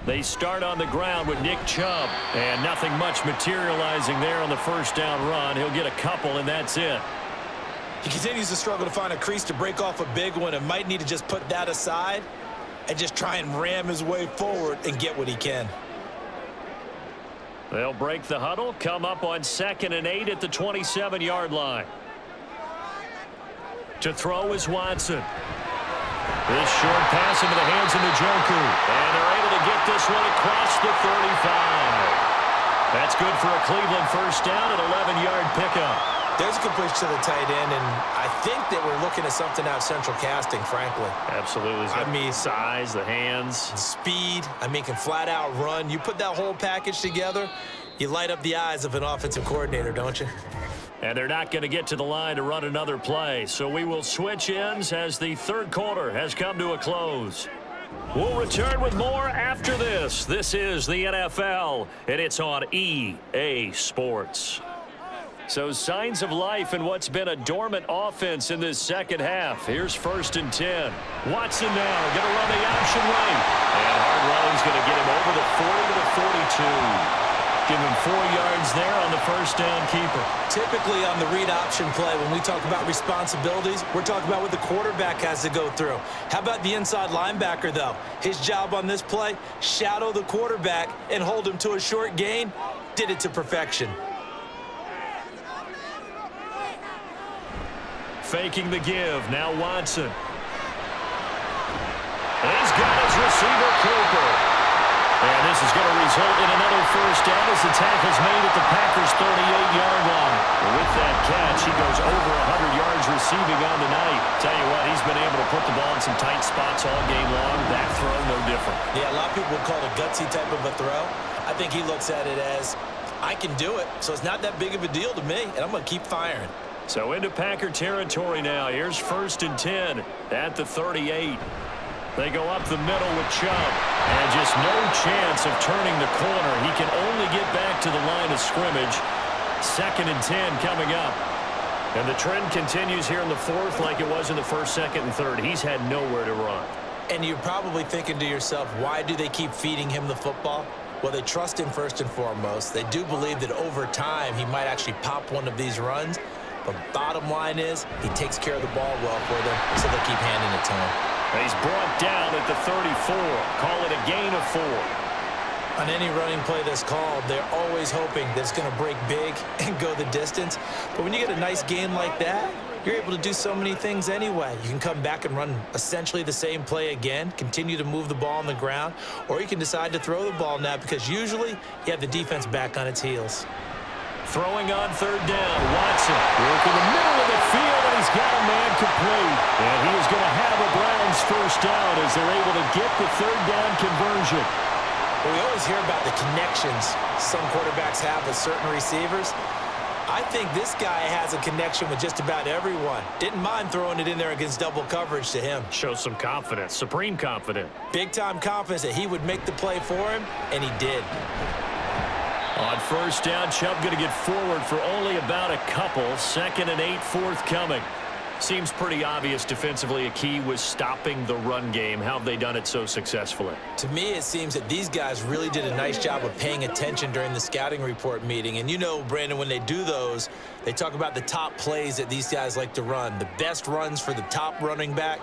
They start on the ground with Nick Chubb, and nothing much materializing there on the 1st down run. He'll get a couple, and that's it. He continues to struggle to find a crease to break off a big one and might need to just put that aside and just try and ram his way forward and get what he can. They'll break the huddle, come up on 2nd and 8 at the 27-yard line. To throw is Watson. This short pass into the hands of Njoku. And they're able to get this one across the 35. That's good for a Cleveland 1st down and 11-yard pickup. There's a completion to the tight end, and I think that we're looking at something out of central casting, frankly. Absolutely. I mean, size, the hands. Speed. I mean, can flat out run. You put that whole package together, you light up the eyes of an offensive coordinator, don't you? And they're not going to get to the line to run another play. So we will switch ends as the third quarter has come to a close. We'll return with more after this. This is the NFL, and it's on EA Sports. So signs of life in what's been a dormant offense in this second half. Here's 1st and 10. Watson now going to run the option right. And hard running's going to get him over the 40 to the 42. Give him 4 yards there on the 1st down keeper. Typically on the read option play, when we talk about responsibilities, we're talking about what the quarterback has to go through. How about the inside linebacker, though? His job on this play, shadow the quarterback and hold him to a short gain. Did it to perfection. Faking the give. Now Watson. And he's got his receiver, Cooper. And this is going to result in another 1st down as the tackle's made at the Packers' 38-yard line. And with that catch, he goes over 100 yards receiving on the night. Tell you what, he's been able to put the ball in some tight spots all game long. That throw, no different. Yeah, a lot of people would call it a gutsy type of a throw. I think he looks at it as, I can do it, so it's not that big of a deal to me, and I'm going to keep firing. So into Packer territory now. Here's 1st and 10 at the 38. They go up the middle with Chubb. And just no chance of turning the corner. He can only get back to the line of scrimmage. 2nd and 10 coming up. And the trend continues here in the 4th like it was in the 1st, 2nd, and 3rd. He's had nowhere to run. And you're probably thinking to yourself, why do they keep feeding him the football? Well, they trust him first and foremost. They do believe that over time he might actually pop one of these runs. But bottom line is he takes care of the ball well for them, so they'll keep handing it to him. And he's brought down at the 34. Call it a gain of 4. On any running play that's called, they're always hoping that it's going to break big and go the distance. But when you get a nice gain like that, you're able to do so many things anyway. You can come back and run essentially the same play again, continue to move the ball on the ground, or you can decide to throw the ball now because usually you have the defense back on its heels. Throwing on 3rd down, Watson working the middle of the field, and he's got a man complete. And he is going to have a Browns 1st down as they're able to get the 3rd down conversion. Well, we always hear about the connections some quarterbacks have with certain receivers. I think this guy has a connection with just about everyone. Didn't mind throwing it in there against double coverage to him. Shows some confidence, supreme confidence. Big-time confidence that he would make the play for him, and he did. On 1st down, Chubb going to get forward for only about a couple. 2nd and 8 forthcoming. Seems pretty obvious defensively a key was stopping the run game. How have they done it so successfully? To me, it seems that these guys really did a nice job of paying attention during the scouting report meeting. And you know, Brandon, when they do those, they talk about the top plays that these guys like to run. The best runs for the top running back,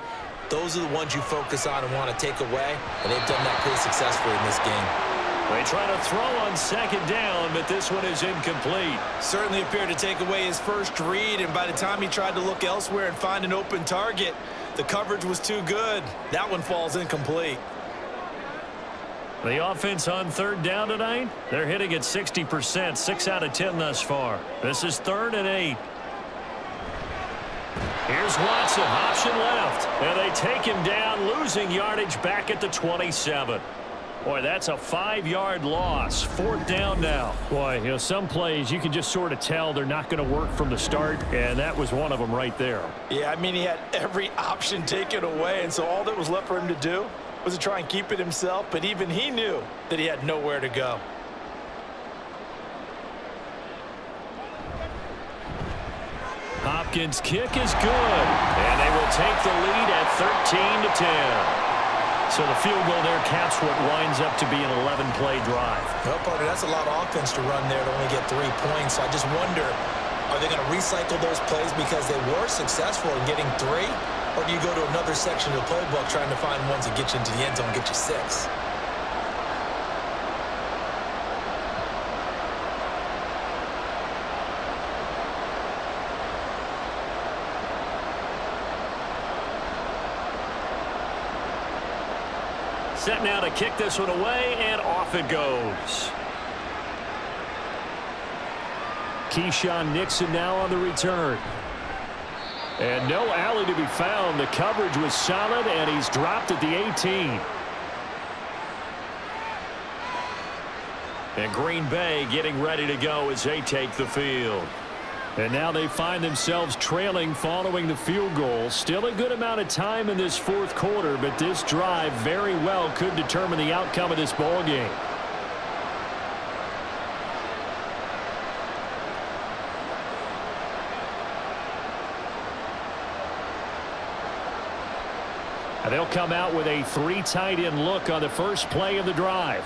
those are the ones you focus on and want to take away. And they've done that pretty successfully in this game. They try to throw on 2nd down, but this one is incomplete. Certainly appeared to take away his first read, and by the time he tried to look elsewhere and find an open target, the coverage was too good. That one falls incomplete. The offense on 3rd down tonight, they're hitting at 60%, 6 out of 10 thus far. This is 3rd and 8. Here's Watson, option left, and they take him down, losing yardage back at the 27. Boy, that's a 5-yard loss. 4th down now. Boy, some plays you can just sort of tell they're not going to work from the start, and that was one of them right there. Yeah, I mean, he had every option taken away, and so all that was left for him to do was to try and keep it himself, but even he knew that he had nowhere to go. Hopkins' kick is good, and they will take the lead at 13-10. So the field goal there caps what winds up to be an 11-play drive. Well, partner, that's a lot of offense to run there to only get 3 points. So I just wonder, are they going to recycle those plays because they were successful in getting 3? Or do you go to another section of the playbook trying to find ones that get you into the end zone and get you 6? Set now to kick this one away, and off it goes. Keyshawn Nixon now on the return. And no alley to be found. The coverage was solid, and he's dropped at the 18. And Green Bay getting ready to go as they take the field. And now they find themselves trailing following the field goal. Still a good amount of time in this 4th quarter, but this drive very well could determine the outcome of this ball game. And they'll come out with a 3 tight end look on the first play of the drive.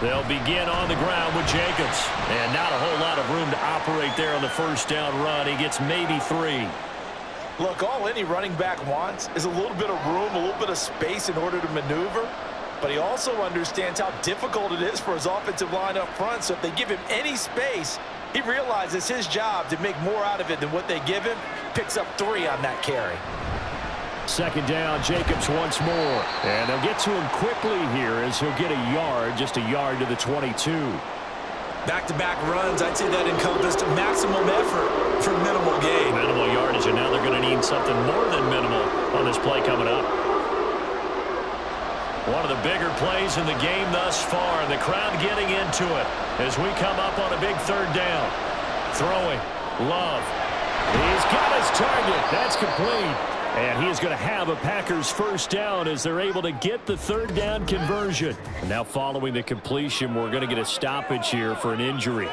They'll begin on the ground with Jacobs. And not a whole lot of room to operate there on the first down run. He gets maybe 3. Look, all any running back wants is a little bit of room, a little bit of space in order to maneuver. But he also understands how difficult it is for his offensive line up front. So if they give him any space, he realizes his job to make more out of it than what they give him. Picks up 3 on that carry. 2nd down, Jacobs once more. And they'll get to him quickly here as he'll get a yard, just a yard to the 22. Back-to-back runs, I'd say that encompassed maximum effort for minimal gain. Minimal yardage, and now they're going to need something more than minimal on this play coming up. One of the bigger plays in the game thus far, and the crowd getting into it as we come up on a big 3rd down. Throwing, Love. He's got his target. That's complete. And he is going to have a Packers first down as they're able to get the 3rd down conversion. And now following the completion, we're going to get a stoppage here for an injury.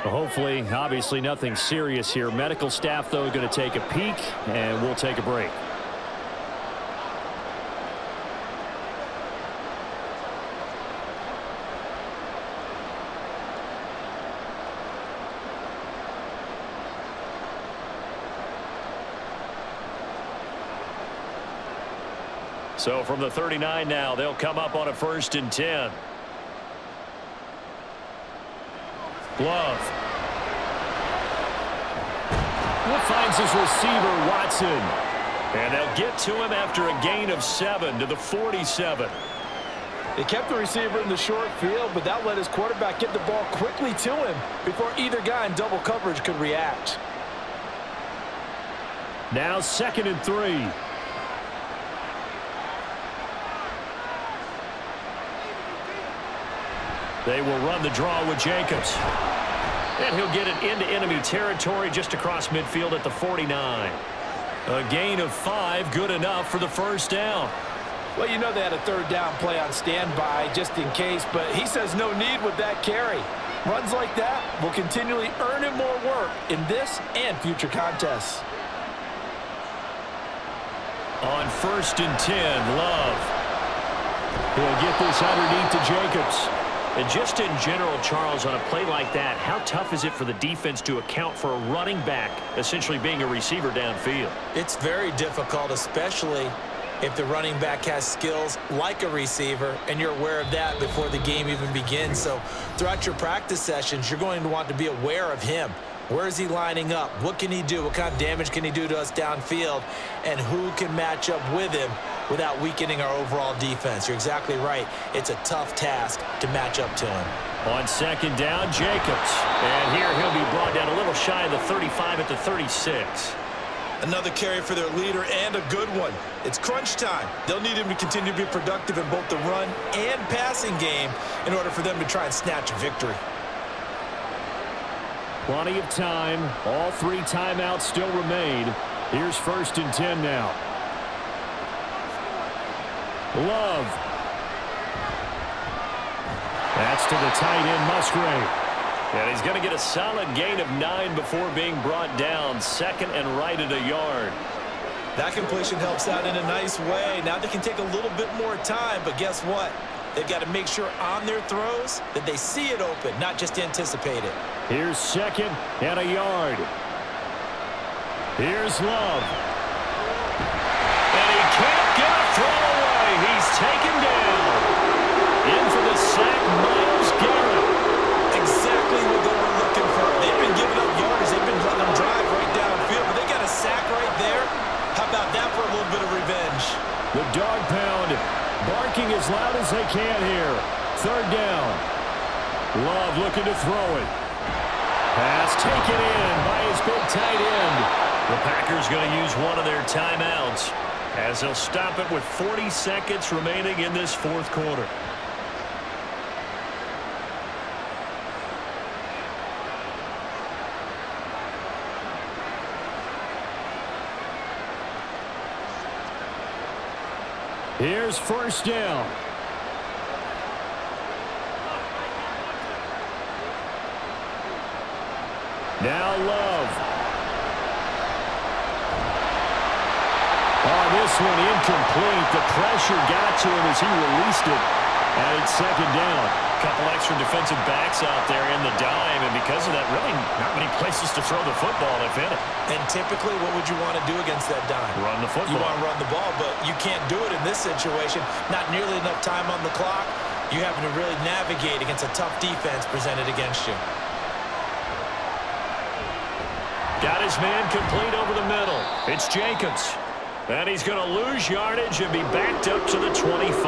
Well, hopefully, obviously nothing serious here. Medical staff, though, going to take a peek, and we'll take a break. So from the 39 now, they'll come up on a 1st and 10. Love. Finds his receiver, Watson. And they'll get to him after a gain of 7 to the 47. They kept the receiver in the short field, but that let his quarterback get the ball quickly to him before either guy in double coverage could react. Now 2nd and 3. They will run the draw with Jacobs. And he'll get it into enemy territory just across midfield at the 49. A gain of 5, good enough for the first down. Well, you know they had a 3rd down play on standby just in case, but he says no need with that carry. Runs like that will continually earn him more work in this and future contests. On 1st and 10, Love. He'll get this underneath to Jacobs. And just in general, Charles, on a play like that, how tough is it for the defense to account for a running back essentially being a receiver downfield? It's very difficult, especially if the running back has skills like a receiver, and you're aware of that before the game even begins. So throughout your practice sessions, you're going to want to be aware of him. Where is he lining up? What can he do? What kind of damage can he do to us downfield? And who can match up with him without weakening our overall defense? You're exactly right. It's a tough task to match up to him. On 2nd down, Jacobs. And here he'll be brought down a little shy of the 35 at the 36. Another carry for their leader and a good one. It's crunch time. They'll need him to continue to be productive in both the run and passing game in order for them to try and snatch a victory. Plenty of time. All 3 timeouts still remain. Here's 1st and 10 now. Love. That's to the tight end, Musgrave. And he's going to get a solid gain of 9 before being brought down. 2nd and right at a yard. That completion helps out in a nice way. Now they can take a little bit more time, but guess what? They've got to make sure on their throws that they see it open, not just anticipate it. Here's 2nd and a yard. Here's Love. And he can't get a throw away. He's taken down. In for the sack, Myles Garrett. Exactly what they were looking for. They've been giving up yards. They've been letting them drive right downfield, but they got a sack right there. How about that for a little bit of revenge? The dog pound barking as loud as they can here. 3rd down. Love looking to throw it. Pass taken in by his big tight end. The Packers going to use one of their timeouts as they'll stop it with 40 seconds remaining in this 4th quarter. Here's 1st down. Now Love. Oh, this one incomplete. The pressure got to him as he released it. And it's 2nd down. A couple extra defensive backs out there in the dime, and because of that, really not many places to throw the football, if any. And typically, what would you want to do against that dime? Run the football. You want to run the ball, but you can't do it in this situation. Not nearly enough time on the clock. You having to really navigate against a tough defense presented against you. Got his man complete over the middle. It's Jacobs. And he's going to lose yardage and be backed up to the 25.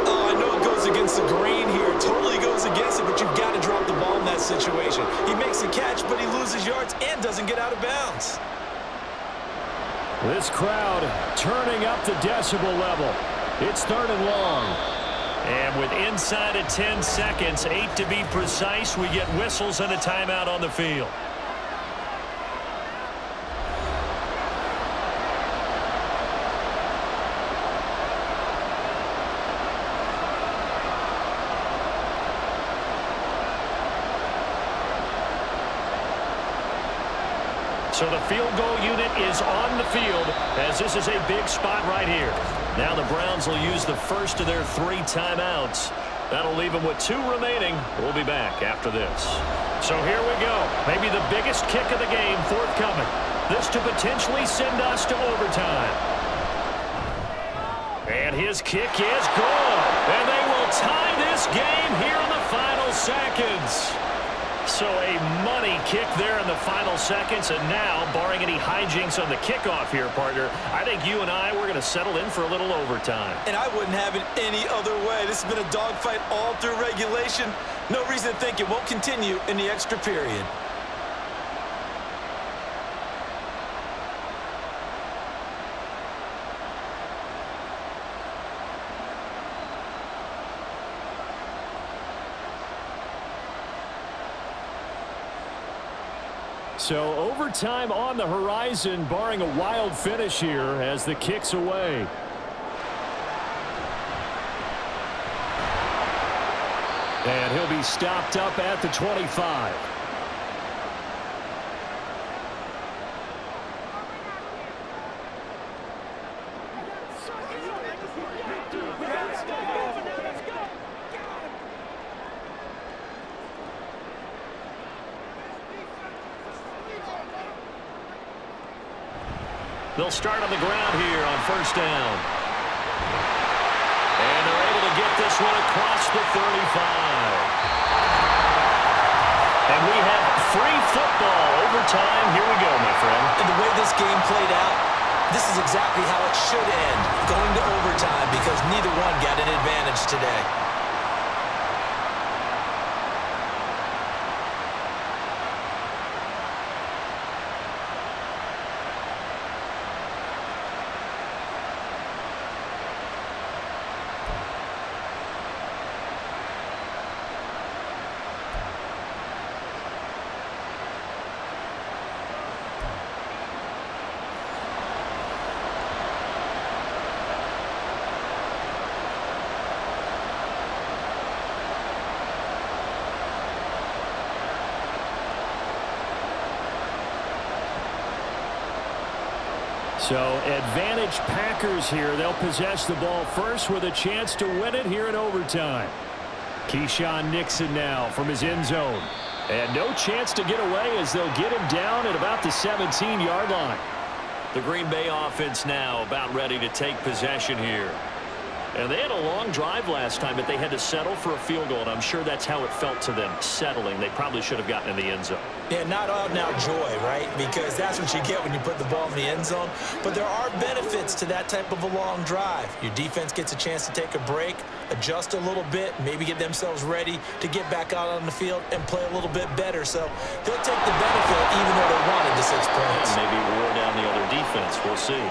Oh, I know it goes against the grain here. It totally goes against it, but you've got to drop the ball in that situation. He makes a catch, but he loses yards and doesn't get out of bounds. This crowd turning up the decibel level. It's 3rd and long. And with inside of 10 seconds, 8 to be precise, we get whistles and a timeout on the field. So the field goal unit is on the field as this is a big spot right here. Now the Browns will use the first of their 3 timeouts. That'll leave them with 2 remaining. We'll be back after this. So here we go. Maybe the biggest kick of the game forthcoming. This to potentially send us to overtime. And his kick is good. And they will tie this game here in the final seconds. So a money kick there in the final seconds, and now, barring any hijinks on the kickoff here, partner, I think you and I, we're going to settle in for a little overtime. And I wouldn't have it any other way. This has been a dogfight all through regulation. No reason to think it won't continue in the extra period. So overtime on the horizon, barring a wild finish here as the kick's away. And he'll be stopped up at the 25. They'll start on the ground here on 1st down. And they're able to get this one across the 35. And we have free football overtime. Here we go, my friend. And the way this game played out, this is exactly how it should end, going to overtime, because neither one got an advantage today. So advantage Packers here. They'll possess the ball first with a chance to win it here in overtime. Keyshawn Nixon now from his end zone. And no chance to get away as they'll get him down at about the 17-yard line. The Green Bay offense now about ready to take possession here. And they had a long drive last time, but they had to settle for a field goal, and I'm sure that's how it felt to them, settling. They probably should have gotten in the end zone. Yeah, not all now joy, right? Because that's what you get when you put the ball in the end zone. But there are benefits to that type of a long drive. Your defense gets a chance to take a break, adjust a little bit, maybe get themselves ready to get back out on the field and play a little bit better. So they'll take the benefit even though they wanted the 6 points. Maybe wore down the other defense. We'll see.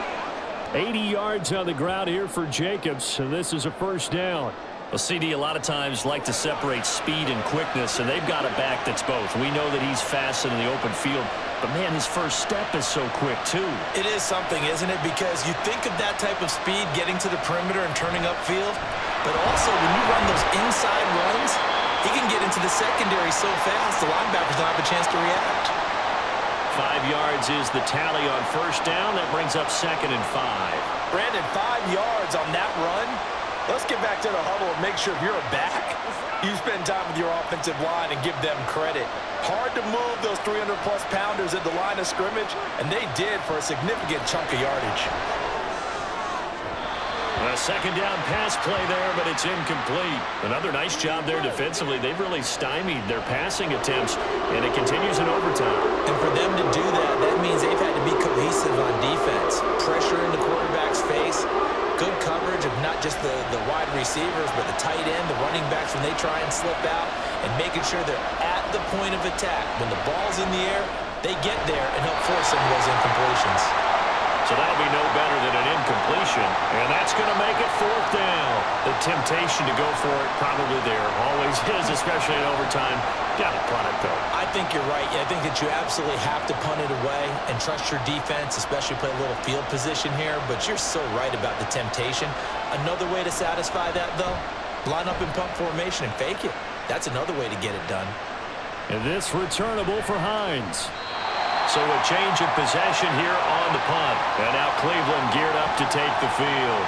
80 yards on the ground here for Jacobs, and this is a first down. Well, CD a lot of times like to separate speed and quickness, and they've got a back that's both. We know that he's fast in the open field, but, man, his first step is so quick, too. It is something, isn't it? Because you think of that type of speed getting to the perimeter and turning upfield, but also when you run those inside runs, he can get into the secondary so fast the linebackers don't have a chance to react. 5 yards is the tally on first down. That brings up 2nd and 5. Brandon, 5 yards on that run. Let's get back to the huddle and make sure if you're a back, you spend time with your offensive line and give them credit. Hard to move those 300-plus pounders at the line of scrimmage, and they did for a significant chunk of yardage. A second down pass play there, but it's incomplete. Another nice job there defensively. They've really stymied their passing attempts, and it continues in overtime. And for them to do that, that means they've had to be cohesive on defense. Pressure in the quarterback's face, good coverage of not just the wide receivers, but the tight end, the running backs when they try and slip out, and making sure they're at the point of attack. When the ball's in the air, they get there and help force some of those incompletions. So that'll be no better than an incompletion, and that's going to make it 4th down. The temptation to go for it probably there. Always is, especially in overtime. Got to punt it, though. I think you're right. I think that you absolutely have to punt it away and trust your defense, especially play a little field position here, but you're so right about the temptation. Another way to satisfy that, though, line up in punt formation and fake it. That's another way to get it done. And this returnable for Hines. So a change of possession here on the punt. And now Cleveland geared up to take the field.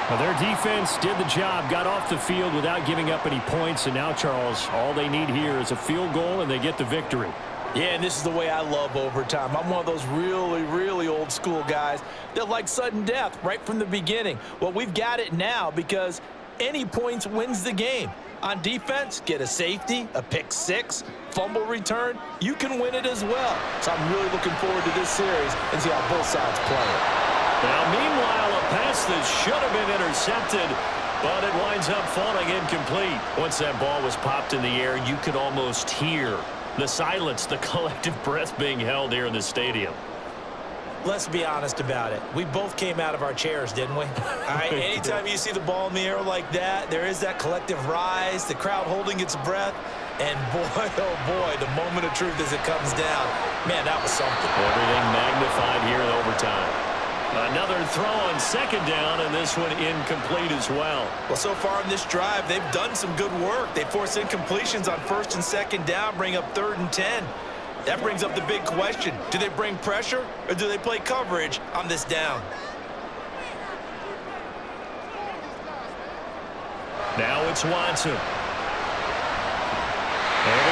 Well, their defense did the job, got off the field without giving up any points. And now, Charles, all they need here is a field goal, and they get the victory. Yeah, and this is the way I love overtime. I'm one of those really, really old school guys that like sudden death right from the beginning. Well, we've got it now because any points wins the game. On defense, get a safety, a pick 6, fumble return, you can win it as well. So I'm really looking forward to this series and see how both sides play it. Now, meanwhile, a pass that should have been intercepted, but it winds up falling incomplete. Once that ball was popped in the air, you could almost hear the silence, the collective breath being held here in the stadium. Let's be honest about it. We both came out of our chairs, didn't we? All right, anytime you see the ball in the air like that, there is that collective rise, the crowd holding its breath, and boy, oh boy, the moment of truth as it comes down. Man, that was something. Everything magnified here in overtime. Another throw on 2nd down, and this one incomplete as well. Well, so far in this drive, they've done some good work. They forced incompletions on 1st and 2nd down, bring up 3rd and 10. That brings up the big question. Do they bring pressure or do they play coverage on this down? Now it's Watson. Able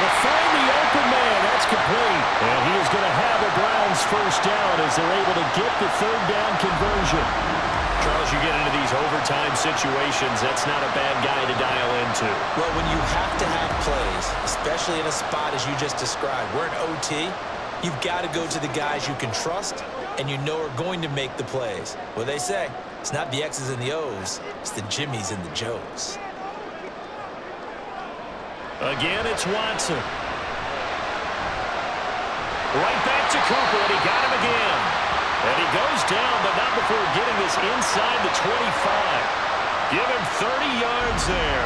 to find the open man. That's complete. And he is going to have the Browns first down as they're able to get the 3rd down conversion. Charles, you get into these overtime situations, that's not a bad guy to dial into. Well, when you have to have plays, especially in a spot as you just described, we're in OT, you've got to go to the guys you can trust and you know are going to make the plays. Well, they say, it's not the X's and the O's, it's the Jimmys and the Joes. Again, it's Watson. Right back to Cooper, and he got him again. And he goes down, but not before getting this inside the 25. Give him 30 yards there.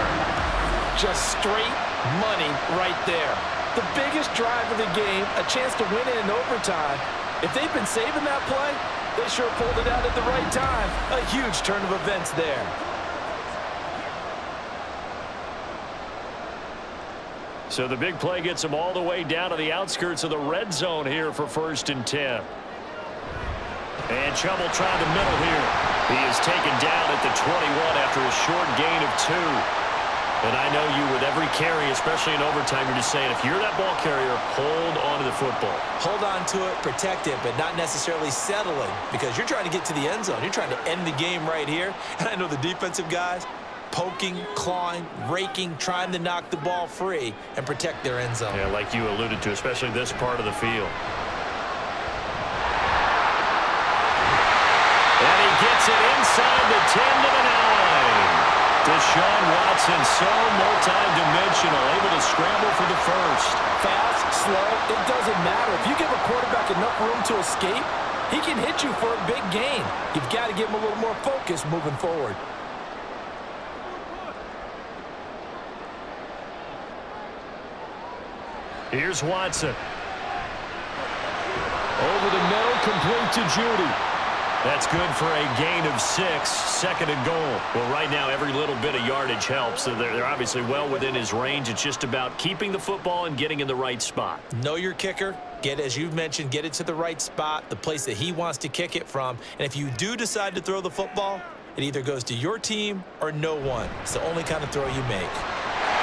Just straight money right there. The biggest drive of the game, a chance to win it in overtime. If they've been saving that play, they sure pulled it out at the right time. A huge turn of events there. So the big play gets them all the way down to the outskirts of the red zone here for 1st and 10. And trouble trying to middle here. He is taken down at the 21 after a short gain of 2. And I know you, with every carry, especially in overtime, you're just saying, if you're that ball carrier, hold on to the football. Hold on to it, protect it, but not necessarily settling, because you're trying to get to the end zone. You're trying to end the game right here. And I know the defensive guys, poking, clawing, raking, trying to knock the ball free and protect their end zone. Yeah, like you alluded to, especially this part of the field. And he gets it inside the 10 to the 9. Deshaun Watson, so multi-dimensional, able to scramble for the first. Fast, slow, it doesn't matter. If you give a quarterback enough room to escape, he can hit you for a big gain. You've got to give him a little more focus moving forward. Here's Watson. Over the middle, complete to Judy. That's good for a gain of 6, 2nd and goal. Well, right now, every little bit of yardage helps. So they're obviously well within his range. It's just about keeping the football and getting in the right spot. Know your kicker. Get, as you mentioned, get it to the right spot, the place that he wants to kick it from. And if you do decide to throw the football, it either goes to your team or no one. It's the only kind of throw you make.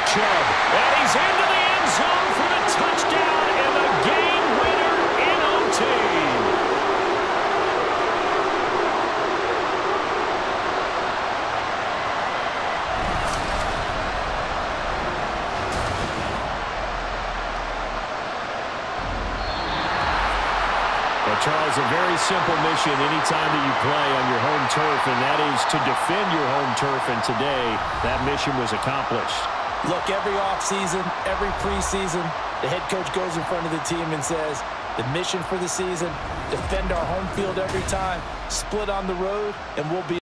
Chubb. And he's into the end zone for the touchdown and the game winner in OT. Charles, a very simple mission anytime that you play on your home turf, and that is to defend your home turf, and today that mission was accomplished. Look, every offseason, every preseason, the head coach goes in front of the team and says, the mission for the season, defend our home field every time, split on the road, and we'll be